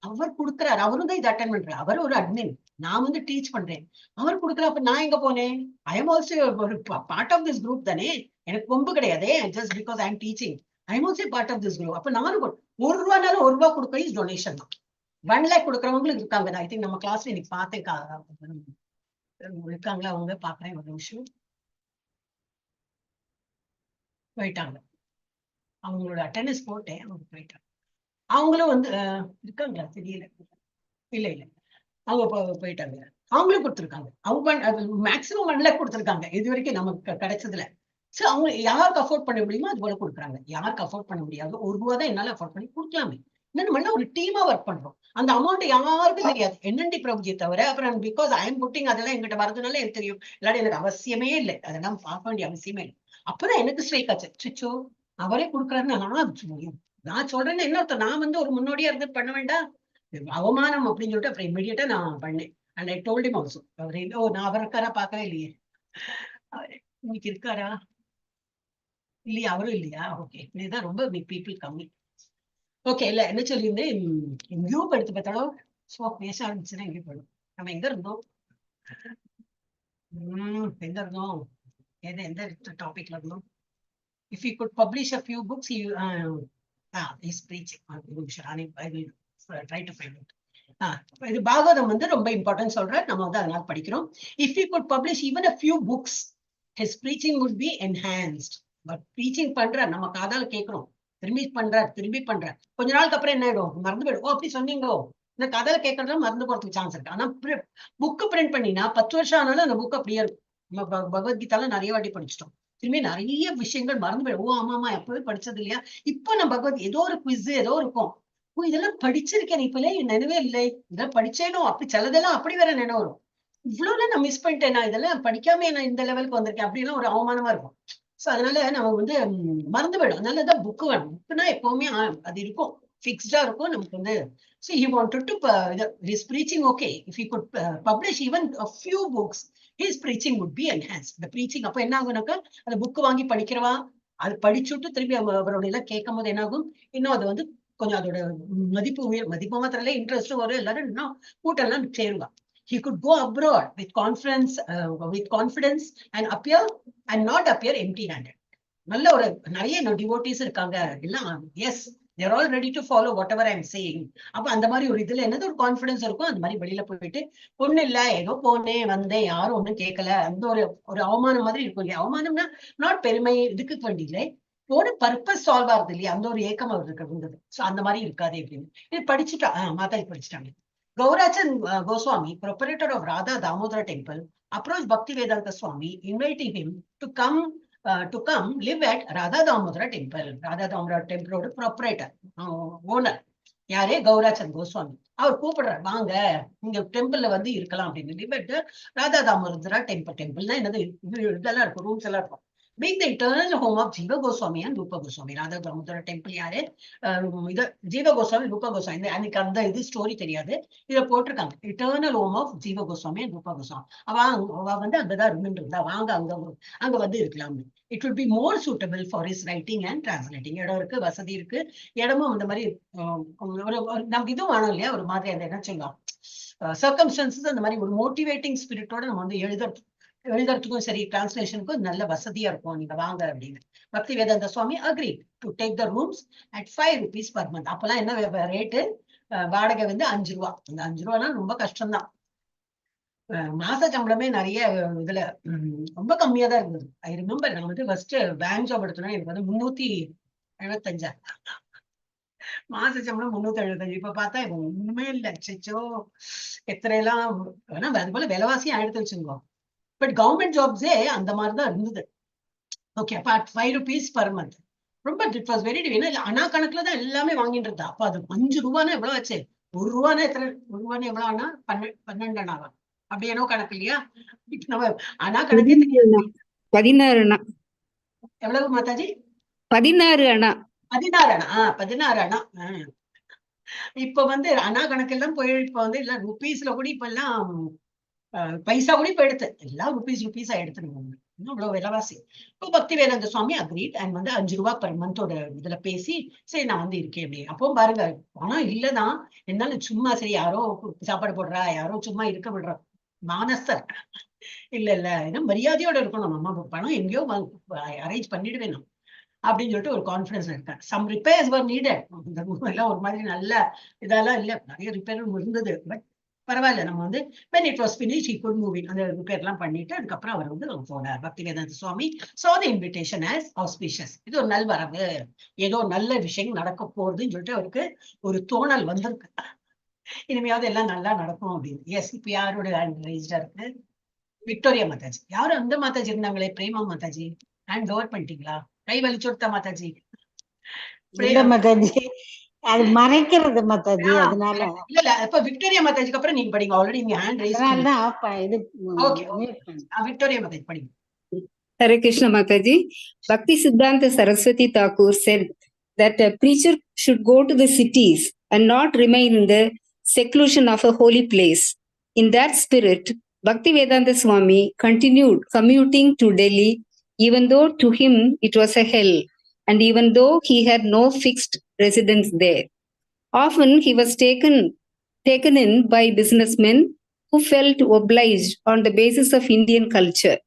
அவர் கொடுக்குறாரு, அவரும் தான் இதை அட்டென்ட் பண்றாரு. அவர் ஒரு அட்மின், நான் வந்து டீச் பண்றேன். அவர் கொடுக்குற, அப்ப நான் எங்க போனேன்? ஐ எம் ஆல்சோ ஒரு பார்ட் ஆஃப் திஸ் குரூப் தானே. எனக்கு கொம்பு கிடையாதே, just because I am teaching. I am also part of this group. அப்ப நானும் ₹1 1 கொடுக்க இஸ் டொனேஷன் தான். 1 lakh கொடுக்குறவங்களுக்கு இருக்காங்க. ஐ திங்க் நம்ம கிளாஸ்ல இன்னைக்கு பார்த்தேன் இருக்காங்களா அவங்க, பாக்குறேன் ஒரு நிமிஷம். போயிட்டாங்க, அவங்களோட அட்டெண்டன்ஸ் போட்டேன், அவங்க போயிட்டாங்க. அவங்களும் வந்து இருக்காங்களா தெரியல. இல்ல அவங்க போயிட்டாங்க. அவங்களும் கொடுத்துருக்காங்க. அவங்க மேக்சிமம் 1 lakh கொடுத்துருக்காங்க இது வரைக்கும் நமக்கு கிடைச்சதுல. சோ அவங்க யாருக்கு அஃபோர்ட் பண்ண முடியுமோ அது போல கொடுக்குறாங்க. யாருக்கு அஃபோர்ட் பண்ண முடியாது, ₹1 தான் என்னால அஃபோர்ட் பண்ணி கொடுக்கலாமே. நம்ம ஒரு டீமா ஒர்க் பண்றோம். அந்த அமௌண்ட் யாருக்கும் தெரியாது, NND பிரபுஜி தவிர. அப்புறம் பிகாஸ் ஐ எம் புட்டிங் அதெல்லாம் எங்கிட்ட வரதுனால எனக்கு தெரியும். இல்லாட்டி எனக்கு அவசியமே இல்லை, அதெல்லாம் பார்க்க வேண்டிய அவசியமே இல்லை. அப்பதான் எனக்கு ஸ்ட்ரைக் ஆச்சு, சுச்சோ அவரே கொடுக்குறாருன்னு நான் சொல்றேன்னு இன்னொருத்தர் நான் வந்து ஒரு முன்னோடியா இருந்து பண்ண வேண்டாம், அவமானம் அப்படின்னு சொல்லிட்டு அப்புறம் இமிடியேட்டா நான் பண்ணேன். And I told him also. அவர் நான் அவர் இருக்காரா பார்க்கவே இல்லையே. இன்னைக்கு இருக்காரா இல்லையா? அவரும் இல்லையா? ஓகே, இதுதான் ரொம்ப பிக் பீப்புள் கம்மி. ஓகே, இல்ல என்ன சொல்லியிருந்தேன், எங்கேயோ எடுத்து பார்த்தாலும் பேச ஆரம்பிச்சுன்னா எங்கேயும் போயிடும். நம்ம எங்க இருந்தோம் எந்த டாபிக்ல இருந்தோம்? If he could publish a few books, he's preaching. I will try to find it. இது பாகவதம் வந்து ரொம்ப இம்பார்ட்டன்ட் சொல்ற, நம்ம வந்து அதனால படிக்கிறோம். If he could publish even a few books, his preaching would be enhanced. But preaching பண்ற நம்ம காதால கேட்கிறோம், திரும்பி பண்ற கொஞ்ச நாளுக்கு அப்புறம் என்ன ஆயிடும், மறந்து போயிடும். அப்படி சொன்னீங்களோ, இந்த கதால கேட்கறதுல மறந்து போறதுக்கு சான்ஸ் இருக்கு. ஆனா புக்கு பிரிண்ட் பண்ணினா 10 வருஷம் ஆனாலும் அந்த புக் அப்படியே இருக்கும். நம்ம பகவத்கீதால நிறைய வாட்டி படிச்சிட்டோம், திரும்பி நிறைய விஷயங்கள் மறந்து போயிடும். ஆமா எப்பவே படிச்சது இல்லையா, இப்போ நம்ம பகவத் ஏதோ ஒரு குவிஸ் ஏதோ இருக்கும், இதெல்லாம் படிச்சிருக்கேன் இப்பல நினைவே இல்லை, இதெல்லாம் படிச்சேனோ, அப்படி சிலதெல்லாம் அப்படி வேற நினைவு வரும். இவ்வளவு நான் மிஸ் பண்ணிட்டேன், இதெல்லாம் படிக்காம நான் இந்த லெவலுக்கு வந்திருக்கேன் அப்படின்னா ஒரு அவமானமா இருக்கும். சோ அதனால நம்ம வந்து மறந்து போயிடும். அதனாலதான் புக்கு வேணும். புக்குனா எப்பவுமே அது இருக்கும், ஃபிக்ஸ்டா இருக்கும் நமக்கு வந்து. So he wanted to his preaching, okay, if he could publish even a few books, his preaching would be enhanced. The preaching அப்ப என்ன ஆகும்னாக்கா, அந்த புக்கு வாங்கி படிக்கிறவா அது படிச்சுட்டு திரும்பி அவரோட எல்லாம் கேட்கும் போது என்ன ஆகும், இன்னும் அது வந்து கொஞ்சம் அதோட மதிப்பு மாத்திரல இன்ட்ரெஸ்ட் வரும், எல்லாரும் இன்னும் கூட்டெல்லாம் சேருவா. He could go abroad with confidence and appear and not appear empty-handed. நல்ல ஒரு நிறைய டிவோட்டீஸ் இருக்காங்க எல்லாம். Yes, they're all ready to follow whatever I'm saying. அப்ப அந்த மாதிரி ஒரு இதுல என்னது ஒரு கான்பிடன்ஸ் இருக்கும். அந்த மாதிரி வெளியில போயிட்டு ஒண்ணு இல்ல ஏதோ போனேன் வந்தேன் யாரும் ஒண்ணும் கேட்கல, அந்த ஒரு அவமானம் மாதிரி இருக்கும் இல்லையா. அவமானம்னா நாட் பெருமை, இதுக்கு வேண்டியில்லை, ஒரு பர்பஸ் சால்வ் ஆகுது இல்லையா, அந்த ஒரு ஏக்கம் அவருக்கு இருந்தது. சோ அந்த மாதிரி இருக்காது அப்படின்னு இது படிச்சுட்டா. Mataji படிச்சுட்டாங்க. Gaurachan Goswami, proprietor of Radha Damodara Temple, approached Bhaktivedanta Swami, inviting him to come live at Radha Damodara Temple. Radha Damodara Temple proprietor, owner யாரே கௌராச்சந்த் கோஸ்வாமி. அவர் கூப்பிடுறாரு, வாங்க இங்க டெம்பிள்ல வந்து இருக்கலாம் அப்படின்னு. பட் ராதா தாமோதரா டெம்பிள்னா என்னது, இதெல்லாம் இருக்கும், ரூம்ஸ் எல்லாம் இருக்கும். being the eternal home of Jiva Goswami and Rupa Goswami. Radha Damodara temple யாரு இது ஜீவ கோஸ்வாமி ரூபா கோஸ்வாமி. அன்னைக்கு அந்த இது ஸ்டோரி தெரியாது, இதை போட்டிருக்காங்க. இட்டர்னல் ஹோம் ஆஃப் ஜீவ கோஸ்வாமி அண்ட் ரூபா கோஸ்வாமி. அவ வந்து அங்கதான் இருந்துட்டு இருந்தா, வாங்க அங்க வந்து இருக்கலாம். It would be more suitable for is writing and translating. இடம் இருக்கு, வசதி இருக்கு, இடமும் அந்த மாதிரி நமக்கு இதுவும் வேணும் இல்லையா, ஒரு மாதிரி அந்த என்ன சொல்லலாம் சர்க்கம்ஸ்டன்சஸ், அந்த மாதிரி ஒரு மோட்டிவேட்டிங் ஸ்பிரிட்டோட நம்ம வந்து எழுதுறதுக்கும் சரி டிரான்ஸ்லேஷனுக்கும் நல்ல வசதியா இருக்கும். நீங்க வாங்க அப்படின்னு Bhakti Vedanta Swami agree to take the rooms at 5 rupees per month. அப்பெல்லாம் என்ன ரேட்டு, வாடகை வந்து 5 ரூபா. அந்த 5 ரூபானா ரொம்ப கஷ்டம்தான். மாச சம்பளமே நிறைய இதுல ரொம்ப கம்மியா தான் இருந்தது. ஐ ரிமெம்பர் நான் வந்து ஃபர்ஸ்ட் பேங்க் ஜாப் எடுத்தோம்னா எனக்கு வந்து 375 மாச சம்பளம் 375. இப்ப பார்த்தா ஒண்ணுமே இல்லை. அச்சோ எத்தனை எல்லாம் ஆனா அது போல விலைவாசியும் எடுத்து வச்சுக்கோ. பட் கவர்மெண்ட் ஜாப்ஸே அந்த மாதிரிதான் இருந்தது. ஓகே, அப்ப 5 rupees per month ரொம்ப இட் வாஸ் வெரி ஏன்னா அண்ணா கணக்குல தான் எல்லாமே வாங்கிட்டு இருந்தா. அப்ப அது 5 ரூபானா எவ்வளவு ஆச்சு, 1 ரூபானா எத்தனை, 1 ரூபானா எவ்வளவு ஆனா 12 அண்ணாவா அப்படி ஏனோ கணக்கு இல்லையா. இப்ப நம்ம அண்ணா கணக்கே தெரியாது. 16 அணா. எவ்வளவு மாதாஜி? 16 அணா. 16 அணா. 16 அணா. இப்ப வந்து அண்ணா கணக்கெல்லாம் போய் இப்ப வந்து எல்லாம் ருபீஸ்ல கூட இப்ப எல்லாம் பைசா கூட இப்ப எடுத்து எல்லாம் ருபீஸா எடுத்துருவாங்க. அவ்வளவு விலைவாசி. இப்போ பக்தி வேதாந்த சுவாமி அக்ரீட் அண்ட் வந்து 5 ரூபா per month இதுல பேசி சரி நான் வந்து இருக்கேன் அப்படி. அப்போ பாருங்க பணம் இல்லதான், என்னாலும் சும்மா சரி யாரோ சாப்பாடு போடுறா, யாரோ சும்மா இருக்க விடுறா மானஸ்தர் இல்ல ஏன்னா மரியாதையோட இருக்கணும். நம்ம பணம் எங்கேயோ அரேஞ்ச் பண்ணிடுவேன் அப்படின்னு சொல்லிட்டு ஒரு கான்பிடன்ஸ் இருக்கேன். சம் ரிப்பேர்ஸ் வர் நீடட். இந்த ரூம் எல்லாம் ஒரு மாதிரி நல்ல இதெல்லாம் இல்ல, நிறைய ரிப்பேர் இருந்தது. பட் பரவாயில்ல, நம்ம வந்து when it was finished he could move in. அந்த ரிப்பேர் எல்லாம் பண்ணிட்டு அதுக்கப்புறம் அவர் வந்து போனார். பக்தி வேதாந்த சுவாமி saw the invitation as auspicious. இது ஒரு நல்வரவு, ஏதோ நல்ல விஷயம் நடக்க போறதுன்னு சொல்லிட்டு அவருக்கு ஒரு தோணல் வந்திருக்கு. இனிமையாவது எல்லாம் நல்லா நடக்கும் அப்படின்னு. எஸ், இப்ப யாரோட ரேஜ்டா இருக்கு? விக்டோரியா மாதாஜி. யாரும் அந்த மாதாஜி இருந்தாங்களே, பிரேமா மாதாஜி ஹேண்ட் ஓவர் பண்ணிட்டீங்களா? கை வலிச்சு கொடுத்தா மாதாஜி? மாதாஜி அது மறைக்கிறது மாதாஜி, அதனால இல்ல இப்ப விக்டோரியா மாதாஜிக்கு அப்புறம் நீங்க படிங்க. ஆல்ரெடி நீங்க ஹேண்ட் ரைஸ் இது ஓகே. விக்டோரியா மாதாஜி படிங்க. Hare Krishna Mataji. Bhakti Siddhanta Saraswati Thakur said that a preacher should go to the cities and not remain in the seclusion of a holy place. In that spirit, Bhakti Vedanta Swami continued commuting to Delhi, even though to him it was a hell, and even though he had no fixed residence there. Often he was taken in by businessmen who felt obliged on the basis of Indian culture.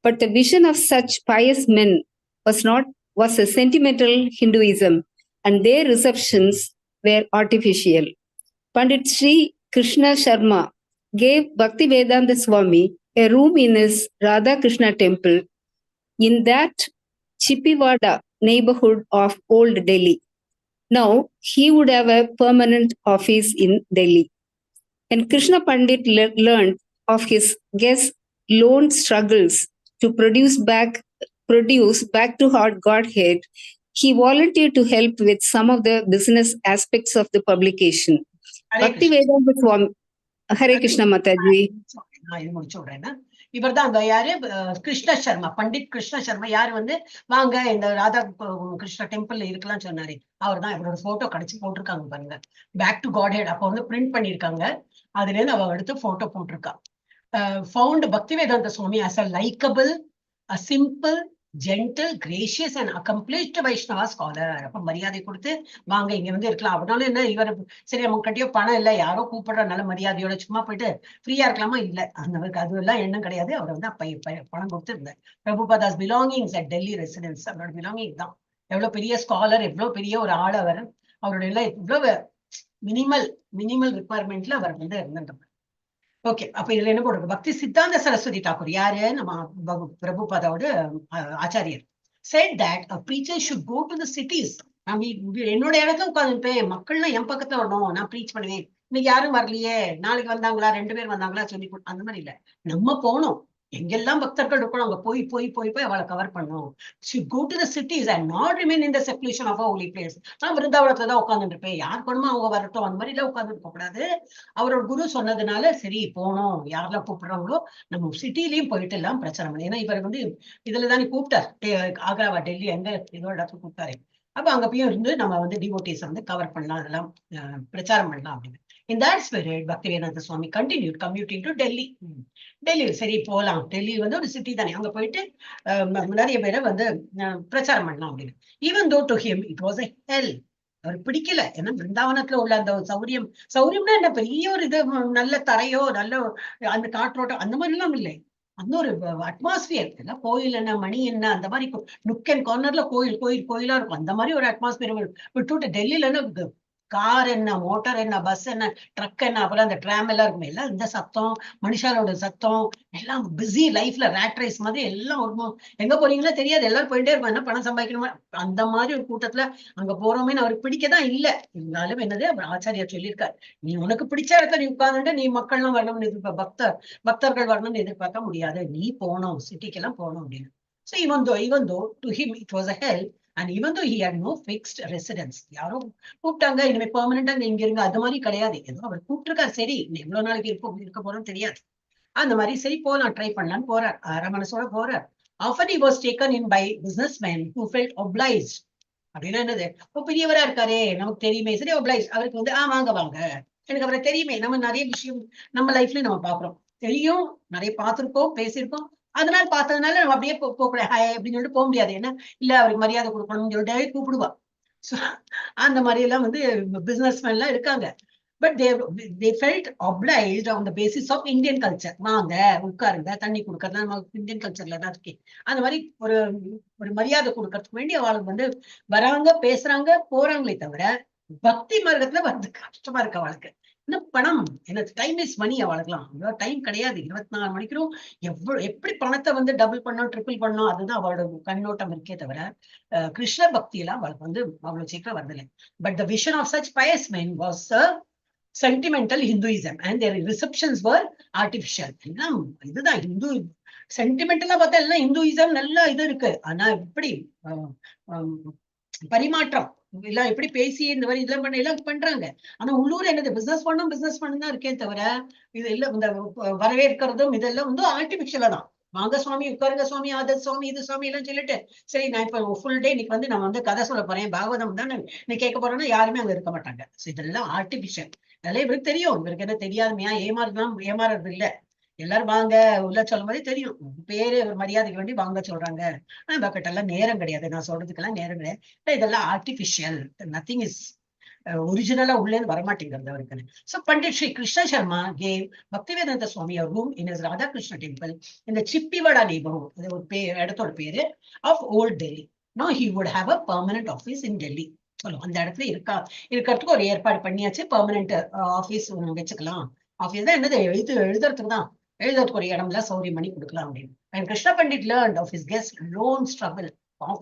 But the vision of such pious men was a sentimental Hinduism, and their receptions were artificial. Pandit Sri Krishna Sharma gave Bhakti Vedanta Swami a room in his Radha Krishna temple in that Chippiwada neighborhood of Old Delhi. Now he would have a permanent office in Delhi. When Krishna Pandit learned of his guest's lone struggles to produce back to Godhead, he volunteered to help with some of the business aspects of the publication. Bhakti Vedanta Swami. Hare Krishna Mataji. நான் இது முடிச்சு விடுறேன்னா, இவர் தான் அந்த யாரு, கிருஷ்ண சர்மா, பண்டிட் கிருஷ்ண சர்மா. யாரு வந்து வாங்க இந்த ராதா கிருஷ்ண டெம்பிள்ல இருக்கலாம் சொன்னாரு. அவர் தான் இவரோட போட்டோ கிடைச்சு போட்டிருக்காங்க பாருங்க. பேக் டு காட் ஹெட் அப்ப வந்து பிரிண்ட் பண்ணிருக்காங்க. அதுல இருந்து அவ எடுத்து போட்டோ போட்டிருக்கா. Found Bhaktivedanta Swami as a likable, a simple, gentle, gracious and accomplished Vaishnava scholar. அப்ப மரியாதை கொடுத்து வாங்க இங்க வந்து இருக்கலாம். அப்படின்னாலும் என்ன, இவர் சரி அவங்க கட்டியோ பணம் இல்லை, யாரோ கூப்பிடுற நல்ல மரியாதையோட சும்மா போயிட்டு ஃப்ரீயா இருக்கலாமா? இல்ல, அந்த அது எல்லாம் எண்ணம் கிடையாது. அவர் வந்து பணம் கொடுத்து இருந்தார். பிரபுபாதாஸ் பிலாங்கிங்ஸ் அட் டெல்லி ரெசிடென்ஸ், அவரோட பிலாங்கிங் தான். எவ்வளவு பெரிய ஸ்காலர், எவ்வளவு பெரிய ஒரு ஆள் அவர். அவரோட எல்லாம் இவ்வளவு மினிமல் ரிக்வயர்மெண்ட்ல அவர் வந்து இருந்துட்டு. ஓகே, அப்ப இதுல என்ன போடுறது? பக்தி சித்தாந்த சரஸ்வதி தாக்கூர் யாரு, நம்ம பிரபுபாதாவோட ஆச்சாரியர். said that a preacher should go to the cities. நான் என்னோட இடத்துல உட்காந்துருப்பேன், மக்கள்லாம் என் பக்கத்துல வரணும், நான் ப்ரீச் பண்ணுவேன். இன்னைக்கு யாரும் வரலையே, நாளைக்கு வந்தாங்களா, 2 பேர் வந்தாங்களா சொல்லி அந்த மாதிரி இல்ல, நம்ம போனோம். எங்கெல்லாம் பக்தர்கள் இருக்கணும் அங்க போய் போய் போய் போய் அவளை கவர் பண்ணும். go to the cities and not remain in the seclusion of a holy place. நான் விருந்தாவனத்துல தான் உட்கார்ந்துட்டு இருப்பேன், யார் பண்ணுமோ அவங்க வரட்டும், அந்த மாதிரி எல்லாம் உட்கார்ந்து இருக்க கூடாது. அவரோட குரு சொன்னதுனால சரி போனோம், யாரெல்லாம் கூப்பிடுறாங்களோ நம்ம சிட்டிலையும் போயிட்டு எல்லாம் பிரச்சாரம் பண்ணி. ஏன்னா இவர் வந்து இதுலதானே கூப்பிட்டார், ஆக்ராவா டெல்லி எங்க ஏதோ இடத்துல கூப்பிட்டாரு. அப்ப அங்க போய் இருந்து நம்ம வந்து டிவோட்டிஸ் வந்து கவர் பண்ணலாம், அதெல்லாம் பிரச்சாரம் பண்ணலாம் அப்படின்னு. In that spirit, Bhaktivedanta Swami continued commuting to Delhi. Delhi சரி போலாம், டெல்லி வந்து ஒரு சிட்டி தானே, அங்க போயிட்டு நிறைய பேரை வந்து பிரச்சாரம் பண்ணலாம் அப்படின்னு. Even though to him it was a hell. அவர் பிடிக்கல, ஏன்னா பிருந்தாவனத்துல உள்ள அந்த சௌரியம்னா என்ன பெரிய ஒரு இது, நல்ல தரையோ நல்ல அந்த காற்றோட்டம் அந்த மாதிரி எல்லாம் இல்லை. அந்த ஒரு அட்மாஸ்பியர் எல்லாம் கோயில் என்ன மணி என்ன அந்த மாதிரி நுக் அண்ட் கார்னர்ல கோயில் கோயில் கோயிலா இருக்கும். அந்த மாதிரி ஒரு அட்மாஸ்பியர் விட்டுவிட்டு டெல்லியில என்ன கார் என்ன, மோட்டார் என்ன, பஸ் என்ன, ட்ரக் என்ன, அப்புறம் அந்த ட்ராம் எல்லாம் இருக்குமே, எல்லாம் இந்த சத்தம், மனுஷாலோட சத்தம், எல்லாம் பிஸி லைஃப்ல ரேட் ரேஸ் மாதிரி எல்லாம் இருக்கும். எங்க போறீங்களோ தெரியாது, எல்லாரும் போயிட்டே இருக்கும், என்ன பணம் சம்பாதிக்கணுமா அந்த மாதிரி ஒரு கூட்டத்துல அங்க போறோமேன்னு அவருக்கு பிடிக்கதான் இல்லை. இருந்தாலும் என்னது அவர் ஆச்சாரியார் சொல்லியிருக்காரு, நீ உனக்கு பிடிச்ச இடத்துல நீ உட்கார்ந்துட்டு நீ மக்கள்லாம் வரணும்னு பக்தர்கள் வரணும்னு எதிர்பார்க்க முடியாது, நீ போகணும், சிட்டிக்கெல்லாம் போகணும் அப்படின்னு. So even though to him it was a hell, and even though he had no fixed residence, யாரும் கூப்பிட்டாங்க இனிமே பெர்மனண்டா இங்க இருங்க அது மாதிரி கிடையாது, ஏதோ அவர் கூப்பிட்டுருக்காரு, சரி எவ்வளவு நாளைக்கு இருக்க போறோம் தெரியாது, அந்த மாதிரி சரி போலாம் ட்ரை பண்ணலான்னு போறார், அரமனசோட போறார். Often he was taken in by businessmen who felt obliged. அப்படின்னா என்னது, இப்போ பெரியவரா இருக்காரே நமக்கு தெரியுமே, சரி obliged, அவருக்கு வந்து வாங்க வாங்க, எனக்கு அவரை தெரியுமே, நம்ம நிறைய விஷயம் நம்ம லைஃப்ல நம்ம பாக்குறோம், தெரியும், நிறைய பார்த்திருக்கோம், பேசியிருக்கோம், அதனால பார்த்ததுனால நம்ம அப்படியே போக ஹாய் அப்படின்னு சொல்லிட்டு போக முடியாது, ஏன்னா இல்ல அவருக்கு மரியாதை கொடுக்கணும்னு சொல்லிட்டு கூப்பிடுவா. அந்த மாதிரி எல்லாம் வந்து பிசினஸ்மேன் எல்லாம் இருக்காங்க. But they felt obliged on the basis of Indian culture. வாங்க உட்காருங்க, தண்ணி கொடுக்கறது நம்ம இந்தியன் கல்ச்சர்ல தான் இருக்கு. அந்த மாதிரி ஒரு மரியாதை கொடுக்கறதுக்கு வேண்டி அவளுக்கு வந்து வராங்க, பேசுறாங்க, போறாங்களே தவிர பக்தி மார்க்கத்துல வந்து கஷ்டமா இருக்கு அவளுக்கு. இன்னும் பணம் என்ன, டைம் இஸ் மணி, அவளுக்குலாம் அவ்வளவு டைம் கிடையாது. 24 மணிக்கும் எப்படி பணத்தை வந்து டபுள் பண்ணோம் ட்ரிபிள் பண்ணோம், அதுதான் அவளோட கண்ணோட்டம் இருக்கே தவிர கிருஷ்ண பக்தி எல்லாம் அவளுக்கு வந்து அவ்வளவு சீக்கிரம் வரதில்லை. But the vision of such pious men was sentimental Hinduism and their receptions were artificial. எல்லாம் இதுதான் ஹிந்து சென்டிமெண்டலா பார்த்தா எல்லாம் ஹிந்துயிசம் நல்லா இது இருக்கு, ஆனா இப்படி பரிமாற்றம் எல்லாம் எப்படி பேசி இந்த மாதிரி இதெல்லாம் பண்ண எல்லாம் பண்றாங்க. ஆனா உள்ளூர் என்னது பிசினஸ் பண்ணும் தான் இருக்கே தவிர இது எல்லாம் இந்த வரவேற்கிறதும் இதெல்லாம் வந்து ஆர்டிபிஷியலா தான். வாங்க சுவாமி, உட்காருங்க சுவாமி, அது சுவாமி இது சுவாமி எல்லாம் சொல்லிட்டு சரி நான் இப்ப ஃபுல் டே இன்னைக்கு வந்து நான் வந்து கதை சொல்ல போறேன், பாகவதம் தான் நீ கேட்க போறேன்னா யாருமே அங்க இருக்க மாட்டாங்க. இதெல்லாம் ஆர்டிபிஷியல். அதெல்லாம் இவருக்கு தெரியும், இவருக்கு என்ன தெரியாதுமையா, ஏமாறுறது இல்ல. எல்லாரும் வாங்க உள்ள சொல்லும் போதே தெரியும், பேரு ஒரு மரியாதைக்கு வேண்டி வாங்க சொல்றாங்க. ஆனா பக்கெட்டெல்லாம் நேரம் கிடையாது, நான் சொல்றதுக்கெல்லாம் நேரம் கிடையாது, இதெல்லாம் ஆர்டிபிஷியல், நத்திங் இஸ் ஒரிஜினலா உள்ளே வரமாட்டேங்கிறது அவருக்கு. So Pandit Sri Krishna Sharma gave Bhaktivedanta Swami a room in his Radha Krishna temple in the Chippivada neighborhood, இடத்தோட பேரு, of Old Delhi. Now he would have a permanent office in Delhi. அந்த இடத்துல இருக்கிறதுக்கு ஒரு ஏற்பாடு பண்ணியாச்சு, permanent office வச்சுக்கலாம். Office தான் என்னது, எழுதுறதுக்கு தான், எழுதுறதுக்கு ஒரு இடம்ல சௌரியம் பண்ணி கொடுக்கலாம் அப்படின்னு. And Krishna Pandit learned of his guest lone struggle.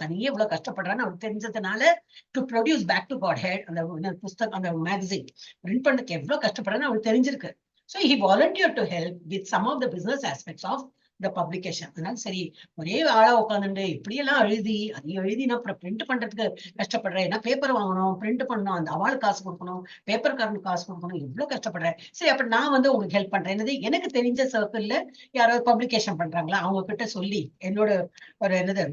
தனியே இவ்வளவு கஷ்டப்படுறான்னு அவருக்கு தெரிஞ்சதுனால to produce back to Godhead அந்த புஸ்தகம், அந்த மேகசின் பிரிண்ட் பண்ணதுக்கு எவ்வளவு கஷ்டப்படுறான்னு அவருக்கு தெரிஞ்சிருக்கு. So he volunteered to help with some of the business aspects of the publication. அதனால சரி ஒரே ஆளா உட்காந்துட்டு இப்படியெல்லாம் எழுதி நான் பிரிண்ட் பண்றதுக்கு கஷ்டப்படுறேன், ஏன்னா பேப்பர் வாங்கணும், பிரிண்ட் பண்ணணும், அந்த அவார்டு காசு கொடுக்கணும், பேப்பர்காரனுக்கு காசு கொடுக்கணும், எவ்வளவு கஷ்டப்படுறேன், சரி அப்ப நான் வந்து உங்களுக்கு ஹெல்ப் பண்றேன். என்னது எனக்கு தெரிஞ்ச சர்க்கிள்ல யாராவது பப்ளிகேஷன் பண்றாங்களா அவங்க கிட்ட சொல்லி என்னோட ஒரு என்னது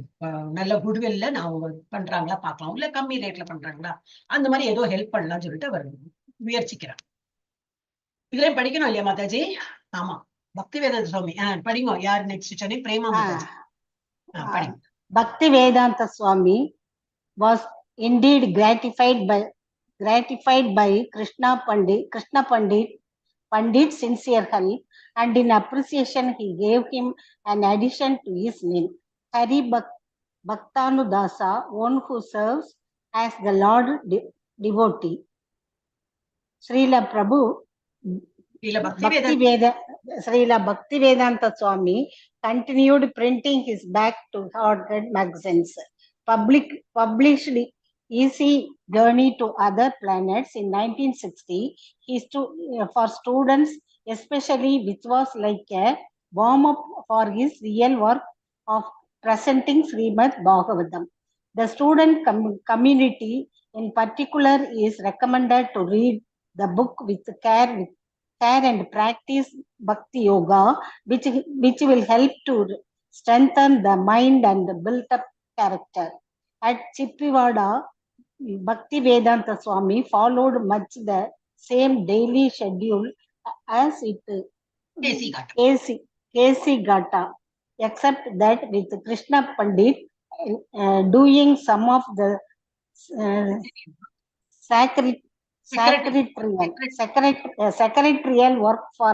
நல்ல குட்வில்ல நான் அவங்க பண்றாங்களா பாக்கலாம், இல்ல கம்மி ரேட்ல பண்றாங்களா, அந்த மாதிரி ஏதோ ஹெல்ப் பண்ணலாம்னு சொல்லிட்டு அவர் முயற்சிக்கிறார். இதுலயும் படிக்கணும் இல்லையா மாதாஜி? ஆமா, Bhaktivedanta Swami. படிங்க, யார் நெக்ஸ்ட் சொன்னே? பிரேமா மாதாஜி. படிங்க. Bhaktivedanta Swami was indeed gratified by Krishna Pandit's sincere help, and in appreciation he gave him an addition to his name, Hari Bhaktanudasa, one who serves as the Lord devotee. Srila Prabhu Srila Bhaktivedanta Swami continued printing his back-to-hearted magazines, published Easy Journey to Other Planets in 1960 for students especially, which was like a warm up for his real work of presenting Srimad Bhagavatam. The student community in particular is recommended to read the book with care and practice Bhakti Yoga, which will help to strengthen the mind and build up character. At Chippivada, Bhakti Vedanta Swami followed much the same daily schedule as it KC Gata. KC Gata, except that with Krishna Pandit doing some of the secretarial work for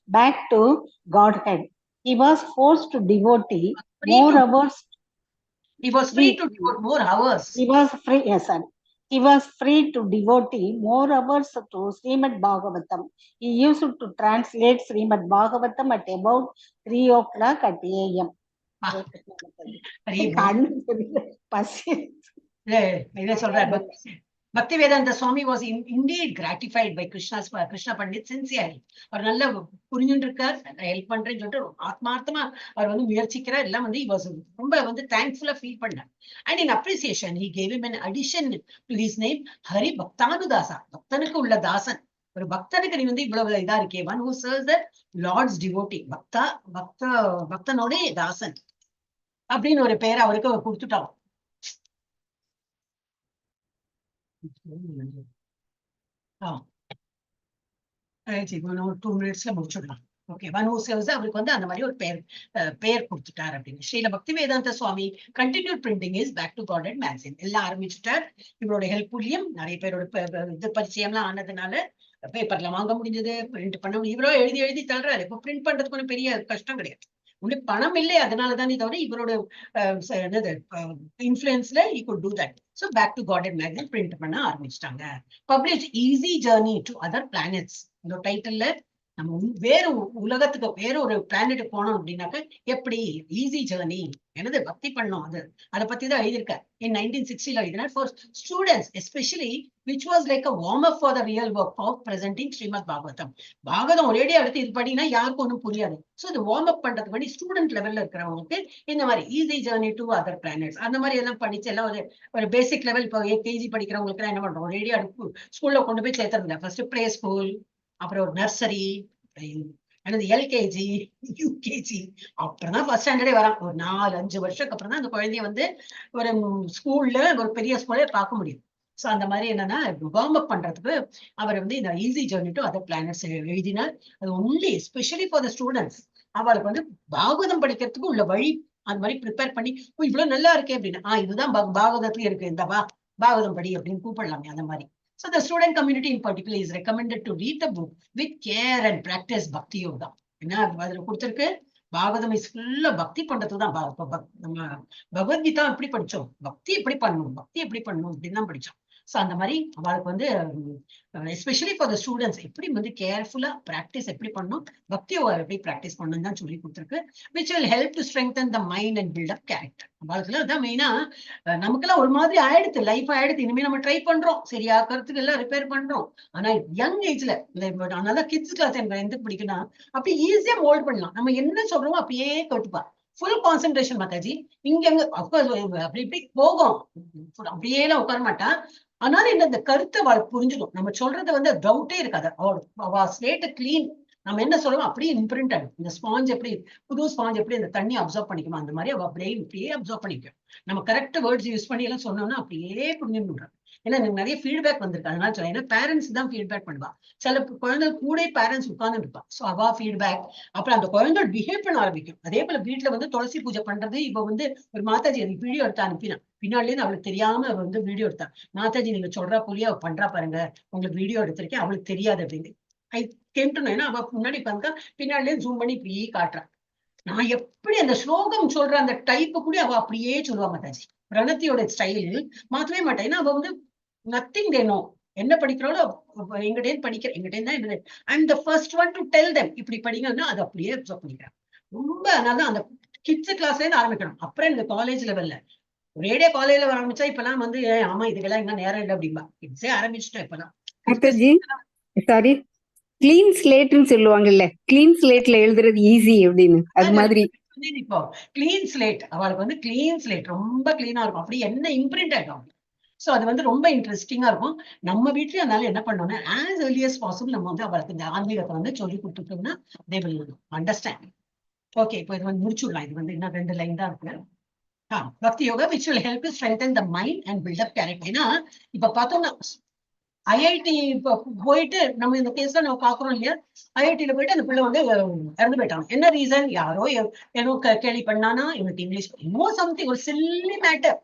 back to Godhead. He was forced to devotee more hours. He was free to devote more hours. He was free, yes, sir. He was free to devotee more hours to Srimad Bhagavatam. He used to translate Srimad Bhagavatam at about 3 o'clock at AM. Bhakti Vedanta Swami was indeed gratified by Krishna Pandit sincerely. அவர் நல்ல புரிஞ்சுட்டு இருக்கார், help பண்றேன்னு சொல்லிட்டு ஆத்மார்த்தமா அவர் வந்து முயற்சிக்கிறார். எல்லாம் வந்து ரொம்ப வந்து தேங்க்ஃபுல்லா ஃபீல் பண்ணார். And in appreciation he gave him an addition to his name, Hari Bhaktanudasa, பக்தனுக்கு உள்ள தாசன். ஒரு பக்தனுக்கு நீ வந்து இவ்வளவு இதா இருக்கே, one who serves the Lord's devotee, பக்தனோட தாசன் அப்படின்னு ஒரு பேரை அவருக்கு அவர் கொடுத்துட்டான். ஒரு 2 மினிட்ஸ்ல முடிச்சுடலாம். ஓகே, ஒன் ஹூ சர்வ்ஸ் அவருக்கு வந்து அந்த மாதிரி ஒரு பேர் கொடுத்துட்டார் அப்படின்னு. Srila Bhakti Vedanta Swami continued printing his back to Godhead magazine எல்லாம் ஆரம்பிச்சுட்டார். இவரோட ஹெல்ப்ஃபுல்லியும் நிறைய பேரோட இது பரிச்சயம்லாம் ஆனதுனால பேப்பர்ல வாங்க முடிஞ்சது, பிரிண்ட் பண்ண முடியும். இவரோ எழுதி தள்ளுறாரு. இப்போ பிரிண்ட் பண்றதுக்கு ஒன்றும் பெரிய கஷ்டம் கிடையாது. உங்களுக்கு பணம் இல்லை, அதனாலதான் தவிர இவரோட இன்ஃபுளுன்ஸ்ல he could do that. So back to Godhead magazine print பண்ண ஆரம்பிச்சிட்டாங்க. Published Easy Journey to Other Planets. இந்த டைட்டில்ல நம்ம வேற உலகத்துக்கு வேற ஒரு பிளானெட்டுக்கு போனோம் அப்படின்னாக்க எப்படி ஈஸி ஜேர்னி என்னது பக்தி பண்ணோம், அதை பத்தி தான் எழுதியிருக்காரு. in 1960 எழுதினார் for students especially, which was like a warm up for the real work of presenting Srimad Bhagavatam. Bhagavatam ஒரேடி அடுத்து இது படினா யாருக்கும் ஒன்றும் புரியாது. ஸோ இது வார்ம் அப் பண்றதுக்கு படி ஸ்டூடெண்ட் லெவல்ல இருக்கிறவங்களுக்கு இந்த மாதிரி easy journey to other planets அந்த மாதிரி எல்லாம் படிச்சு எல்லாம் ஒரு பேசிக் லெவல். இப்போ கேஜி படிக்கிறவங்களுக்கு எல்லாம் என்ன பண்றோம், ஒரேடி அடுப்பு ஸ்கூல்ல கொண்டு போய் சேர்த்துறது. ஃபர்ஸ்ட் ப்ளே ஸ்கூல், அப்புறம் ஒரு நர்சரி, எனது எல்கேஜி, யூகேஜி, அப்புறம் தான் ஃபர்ஸ்ட் ஸ்டாண்டர்டே வரான். ஒரு 4-5 வருஷத்துக்கு அப்புறம் தான் அந்த குழந்தைய வந்து ஒரு ஸ்கூல்ல ஒரு பெரிய ஸ்கூல்ல பார்க்க முடியும். ஸோ அந்த மாதிரி என்னன்னா வார்ம் அப் பண்றதுக்கு அவர் வந்து இந்த easy journey to other planets எழுதினார். அது only especially for the students. அவளுக்கு வந்து பாகவதம் படிக்கிறதுக்கு உள்ள வழி அது மாதிரி ப்ரிப்பேர் பண்ணி, இவ்வளவு நல்லா இருக்கே அப்படின்னு, இதுதான் பாகவதத்துல இருக்கு, இந்த பாகவதம் படி அப்படின்னு கூப்பிடலாமே அந்த மாதிரி. So the student community in particular is recommended to read the book with care and practice Bhakti Yoga. என்ன அதுல கொடுத்திருக்கு, பாகவதம் இஸ் ஃபுல்லா பக்தி பண்றதுக்கு தான். நம்ம பகவத்கீதா எப்படி படிச்சோம், பக்தி எப்படி பண்ணணும் அப்படின்னு தான் படிச்சோம். ஸோ அந்த மாதிரி அவளுக்கு வந்து எஸ்பெஷலி ஃபார் த ஸ்டூடெண்ட்ஸ் எப்படி வந்து கேர்ஃபுல்லா ப்ராக்டிஸ் எப்படி பண்ணணும், பக்தி யோகா எப்படி ப்ராக்டிஸ் பண்ணணும் தான் சொல்லி கொடுத்துருக்கு. Which will help to strengthen the mind and build up character. அவளுக்குலாம் அதான் மெயினா. நமக்குலாம் ஒரு மாதிரி ஆயிடுது, லைஃப் ஆயிடுது. இனிமே நம்ம ட்ரை பண்றோம், சரியாக்கிறதுக்கு எல்லாம் ரிப்பேர் பண்றோம். ஆனா யங் ஏஜ்ல அதனால கிட்ஸ் கிளாஸ் எனக்கு எந்த பிடிக்குன்னா அப்படி ஈஸியா மோல்ட் பண்ணலாம். நம்ம என்ன சொல்றோமோ அப்படியே கேட்டுப்பா. Full concentration Mataji. இங்க அப்படி இப்படி போகும், அப்படியே எல்லாம் உட்கார மாட்டா. ஆனாலும் என்ன இந்த கருத்தை புரிஞ்சுடும். நம்ம சொல்றது வந்து டவுட்டே இருக்காது. அவ ஸ்லேட் கிளீன். நம்ம என்ன சொல்றோம் அப்படியே இம்ப்ரிண்ட் ஆகும். இந்த ஸ்பாஞ்ச் எப்படி, புது ஸ்பாஞ்ச் எப்படி அந்த தண்ணி அப்சர்வ் பண்ணிக்குமா, அந்த மாதிரி அவ பிரெயின் இப்படியே அப்சர்வ் பண்ணிக்கும். நம்ம கரெக்ட் வேர்ட்ஸ் யூஸ் பண்ணி எல்லாம் சொன்னோம்னா அப்படியே புரிஞ்சுடுறாங்க. ஏன்னா எனக்கு நிறைய ஃபீட்பேக் வந்திருக்கு, அதனால சொல்ல. ஏன்னா பேரண்ட்ஸ் தான் ஃபீட்பேக் பண்ணுவா. சில குழந்தை கூட பேரண்ட்ஸ் உட்கார்ந்து இருப்பா. ஸோ அவா ஃபீட்பேக். அப்புறம் அந்த குழந்தை பிஹேவ் பண்ண ஆரம்பிக்கும். அதே போல வீட்டுல வந்து துளசி பூஜை பண்றது. இப்ப வந்து ஒரு மாதாஜி எனக்கு வீடியோ எடுத்து அனுப்பினா, பின்னாடிலேருந்து அவளுக்கு தெரியாம அவ வந்து வீடியோ எடுத்தா. மாதாஜி நீங்க சொல்றா புள்ளியா அவ பண்றா பாருங்க, உங்களுக்கு வீடியோ எடுத்திருக்கேன், அவளுக்கு தெரியாது அப்படின்னு. I came to know. ஏன்னா அவ முன்னாடி பார்த்தா பின்னாடிலேருந்து ஜூம் பண்ணி இப்படியே காட்டுறான். நான் எப்படி அந்த ஸ்லோகம் சொல்ற அந்த டைப்பு கூட அவ அப்படியே சொல்லுவா மாதாஜி. பிரணத்தியோட ஸ்டைல் மாத்தவே மாட்டேன். ஏன்னா அவ வந்து நத்திங் தே நோ. என்ன படிக்கிறாளோ எங்கிட்டேன்னு படிக்கிறேன், எங்கிட்டேன்னு தான் என்னது. And the first one to tell them இப்படி படிங்கன்னா அது அப்படியே அப்சர்வ் பண்ணிக்கிறேன். ரொம்ப அதனால அந்த கிட்ஸ் கிளாஸ்ல இருந்து ஆரம்பிக்கணும். அப்புறம் இந்த காலேஜ் லெவல்ல ஒரேடியா காலேஜ்ல ஆரம்பிச்சா இப்பெல்லாம் வந்து ஆமா இதுக்கெல்லாம் இன்னும் நேரம் இல்லை அப்படின்பா. கிட்ஸே ஆரம்பிச்சுட்டோம் இப்பெல்லாம். சாரி, கிளீன் ஸ்லேட்னு சொல்லுவாங்கல்ல, கிளீன் ஸ்லேட்ல எழுதுறது ஈஸி அப்படின்னு, அது மாதிரி. இப்போ கிளீன் ஸ்லேட், அவளுக்கு வந்து கிளீன் ஸ்லேட் ரொம்ப கிளீனா இருக்கும், அப்படி என்ன இம்ப்ரிண்ட் ஆகும். சோ அது வந்து ரொம்ப இன்ட்ரெஸ்டிங்கா இருக்கும். நம்ம வீட்லயும் அதனால என்ன பண்ணோம்னா ஆஸ் ஏர்லி as possible நம்ம வந்து அவளுக்கு இந்த ஆன்மீகத்தை வந்து சொல்லி கொடுத்துட்டோம்னா they will understand. ஓகே, இப்போ இது வந்து முடிச்சுடலாம். இது வந்து இன்னும் 2 லைன் தான் இருக்கு. பக்தி yoga which will help to strengthen the mind and build up character. ஏன்னா இப்ப பார்த்தோம்னா ஐஐடி இப்ப போயிட்டு நம்ம இந்த கேஸ்ல நம்ம பாக்குறோம் இல்லையா, ஐஐடியில போயிட்டு அந்த பிள்ளை வந்து இறந்து போயிட்டாங்க. என்ன ரீசன்? யாரோ ஏதோ கேள்வி பண்ணானா, இவனுக்கு இங்கிலீஷ் இன்னும் சம்திங் ஒரு சில்லி மேட்டர்.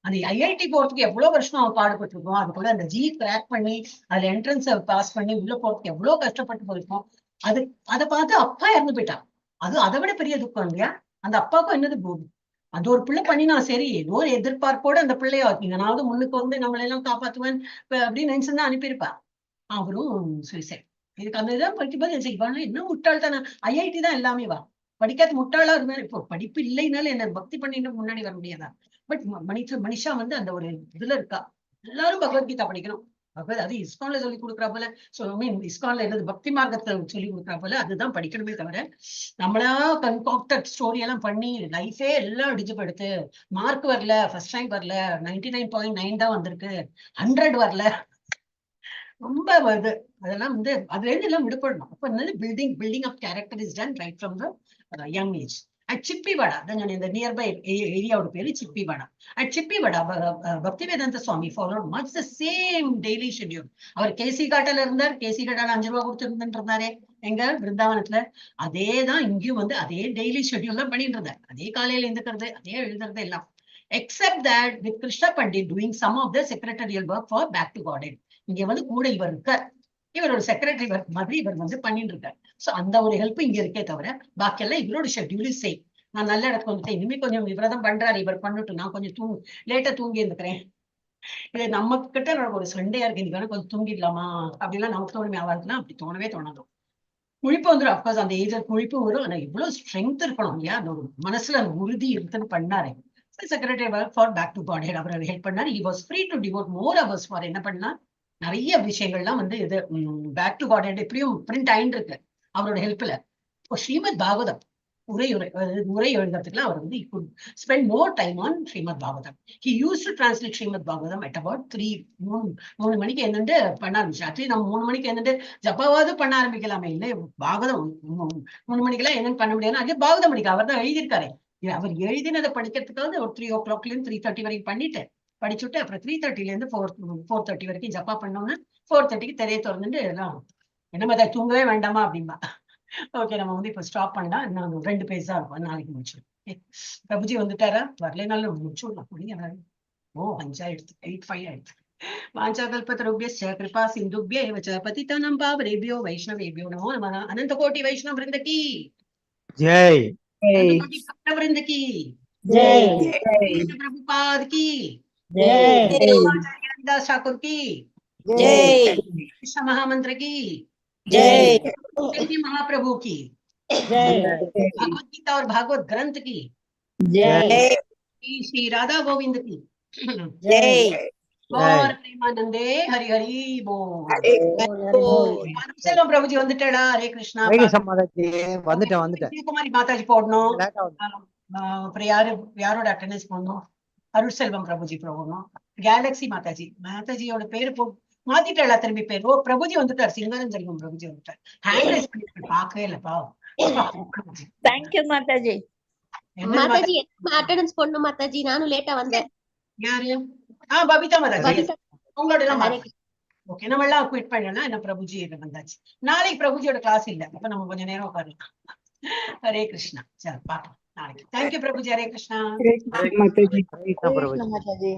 அந்த ஐஐடி போறதுக்கு எவ்வளவு வருஷம் அவன் பாடுபட்டிருக்கோம், அதுக்குள்ள அந்த ஜி கிராக் பண்ணி அதுல என்ட்ரன்ஸ் பாஸ் பண்ணி உள்ள போறதுக்கு எவ்வளவு கஷ்டப்பட்டு போயிருக்கோம். அது அதை பார்த்து அப்பா இறந்து போயிட்டான். அது அதை விட பெரிய துக்கம் இல்லையா? அந்த அப்பாவுக்கும் என்னது போகுது, அந்த ஒரு பிள்ளை பண்ணினா சரி, ஏதோ ஒரு எதிர்பார்ப்போட அந்த பிள்ளையா நீங்கனாவது முன்னுக்கு வந்து நம்மளை எல்லாம் காப்பாத்துவேன் அப்படின்னு நினைச்சுதான் அனுப்பியிருப்பா. அவரும் சூசைட். இதுக்கு அந்த இதான் படிக்கும்போது என்ன முட்டாள்தானே, ஐஐடி தான் எல்லாமே வா, படிக்காத முட்டாளா இருந்தாலும் இப்போ படிப்பு இல்லைனாலும் என்ன பக்தி பண்ணிட்டு முன்னாடி வர முடியாதா? பட் மனிஷா வந்து அந்த ஒரு இதுல இருக்கா. எல்லாரும் பகவத்கீதா படிக்கணும், அது இஸ்கான்ல சொல்லி கொடுக்குறா போல. சோ மீன் இஸ்கான்ல என்னது பக்தி மார்க்கத்தை சொல்லி கொடுக்குறா போல, அதுதான் படிக்கணுமே தவிர நம்மளா கன்காக்டட் ஸ்டோரி எல்லாம் பண்ணி லைஃபே எல்லாம் அடிச்சு படுத்து மார்க் வரல, ஃபர்ஸ்ட் ரேங்க் வரல, 99.9 தான் வந்திருக்கு, 100 வரல, ரொம்ப இது. அதெல்லாம் வந்து அதுல இருந்து எல்லாம் விடுபடணும். அப்ப என்னது building of character is done right from the young age. At Chhipiwada, அதான் இந்த நியர்பை ஏரியாவோட பேரு Chhipiwada. At Chhipiwada Bhaktivedanta Swami followed much the same daily schedule. அவர் கேசி காட்டில இருந்தார், கேசி காட்டால 5 ரூபா கொடுத்துருந்துட்டு இருந்தாரே எங்க பிருந்தாவனத்துல. அதேதான் இங்கேயும் வந்து அதே டெய்லி ஷெட்யூல் தான் பண்ணிட்டு இருந்தார். அதே காலையில எழுந்துக்கிறது, அதே எழுதுறது எல்லாம். Except that with Krishna Pandit doing some of the secretarial work for back to Godhead. இங்க வந்து கூட இவர் இருக்கார், இவர் ஒரு செக்ரட்டரி ஒர்க் மாதிரி இவர் வந்து பண்ணிட்டு இருக்காரு. சோ அந்த ஒரு ஹெல்ப் இங்க இருக்கே தவிர பாக்கியெல்லாம் இவரோட ஷெட்யூல் சேம். நான் நல்ல இடத்துக்கு வந்துட்டேன், இனிமே கொஞ்சம் விரதம் பண்றாரு இவர் பண்ணட்டும், நான் கொஞ்சம் லேட்டா தூங்கி இருந்துக்கிறேன். இது நம்ம கிட்ட ஒரு சண்டையா இருக்கு, இதுக்கான கொஞ்சம் தூங்கிடலாமா அப்படிலாம் நமக்கு தோணுமே, அவருக்குலாம் அப்படி தோணவே தோணாது. முழிப்பு வந்துடும். அப்கோர்ஸ் அந்த ஏஜ் முழிப்பு வரும். ஆனா இவ்வளவு ஸ்ட்ரென்த் இருக்கணும் இல்லையா, அந்த ஒரு மனசுல அந்த உறுதி இருக்குன்னு பண்ணாரு. Secretary for back to God அவர் ஹெல்ப் பண்ணாரு. He was free to devote more hours for என்ன பண்ணா நிறைய விஷயங்கள்லாம் வந்து இது பேக் டு காட் எப்படியும் பிரிண்ட் ஆயிட்டு இருக்கு அவரோட ஹெல்ப்ல. இப்போ ஸ்ரீமத் பாகவதம் உரை எழுதுறதுக்குலாம் அவர் வந்து spend more time on Shrimad Bhagavatam. He use to translate Shrimad Bhagavatam at about 3 மணிக்கு என்னண்டு பண்ண ஆரம்பிச்சு. அட்லீஸ்ட் நம்ம 3 மணிக்கு என்னண்டு ஜப்பாவது பண்ண ஆரம்பிக்கலாமே, இல்லை பாகவதம் 3 மணிக்கெல்லாம் என்னன்னு பண்ண முடியாது. அதே பாகவதம் படிக்க அவர் தான் எழுதியிருக்காரு. அவர் எழுதினதை படிக்கிறதுக்காக ஒரு 3 o'clock 3:30 வரைக்கும் பண்ணிட்டு படிச்சுட்டு அப்புறம் 3:30 இருந்து 4:30 வரைக்கும் ஜப்பா பண்ணோம்னா 4:30க்கு திரையை திறந்துட்டு எல்லாம் என்ன மாதிரி தூங்கவே வேண்டாமா அப்படின்பா. ஓகே, நம்ம வந்து இப்ப ஸ்டாப் பண்ணலாம். இன்னும் 2 பேஜ் தான் இருக்கும், நாளைக்கு முடிச்சிடும். பிரபுஜி வந்துட்டாரா? வரலைனாலும் முடிச்சுடலாம். முடிங்க. ஓ 5 ஆயிடுச்சு, 8:05 ஆயிடுச்சு. வாஞ்சாகல்பதருभ्यश्च कृपा सिन्धुभ्य एव च पतितानां पावनेभ्यो वैष्णवेभ्यो नमो नमः. अनंत कोटि वैष्णव वृंद की जय। अनंत कोटि भक्त वृंद की जय प्रभुपाद की जय हरिदास ठाकुर की जय कृष्ण महामंत्र की जय चैतन्य महाप्रभु की जय भगवत गीता और भागवत ग्रंथ की जय श्री राधा गोविंद की जय और प्रेमानंदे हरि हरि बोल. செல்வம் பிரபுஜி வந்துட்டேடா. ஹரே கிருஷ்ணா. வந்துட்டேன். குமாரி மாதாஜி போடணும். லேட்டா வந்து அப்புறம் யாரோட அட்டெண்டன்ஸ் போடணும்? அருள் செல்வம் பிரபுஜி போடணும். கேலக்ஸி மாதாஜியோட பேரு மாத்திட்டா திரும்பி பேர். ஓ பிரபுஜி வந்துட்டார், சிங்காரம் செல்வம் பிரபுஜி வந்துட்டார். ஹேண்ட் ரைஸ் பண்ணி பார்க்கவே இல்லப்பா. Thank you Mataji. Mataji attendance போடணும் மாதாஜி, நானும் லேட்டா வந்தேன். யாரு? பபிதா மாதாஜி உங்களோட எல்லாம் ஹரே ஓகே, நம்ம எல்லாம் குவிட் பண்ணலாம். என்ன பிரபுஜி வந்தாச்சு. நாளைக்கு பிரபுஜியோட கிளாஸ் இல்ல, அப்ப நம்ம கொஞ்சம் நேரம் உட்காரலாம். ஹரே கிருஷ்ணா. சரி பாக்கலாம் நாளைக்கு. தேங்க்யூ பிரபுஜி. ஹரே கிருஷ்ணா. மாதாஜி. மாதாஜி.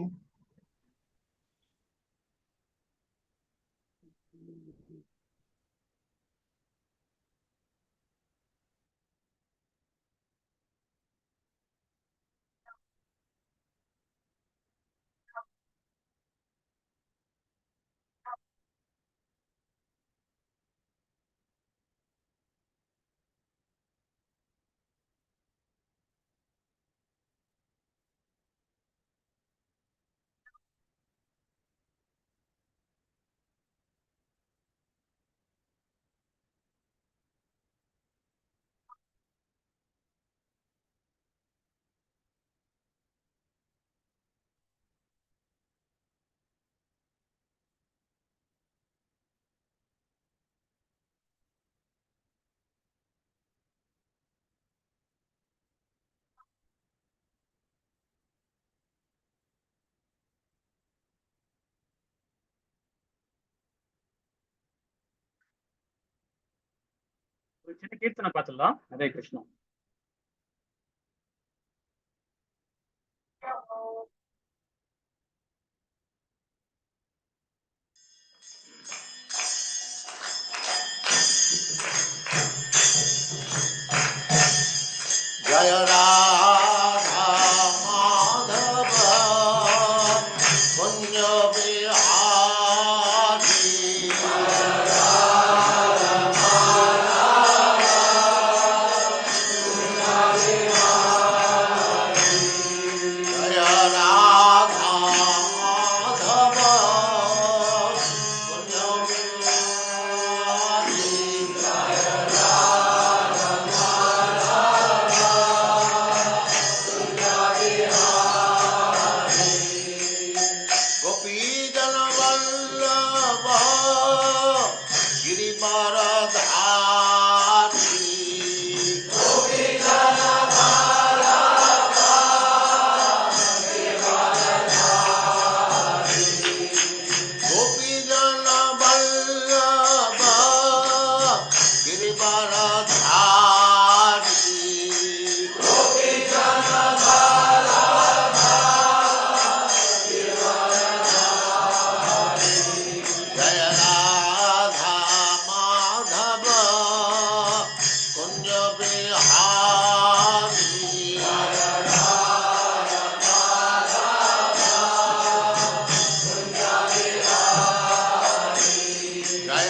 சின்ன கீர்த்தனை பார்த்துடலாம். ஹரே கிருஷ்ணா. जय राधा माधव कुंज बिहारी जय राधा माधव कुंज बिहारी गोपीजन वल्लभ गिरिवरधारी गोपीजन वल्लभ गिरिवरधारी जय राधा माधव कुंज बिहारी जय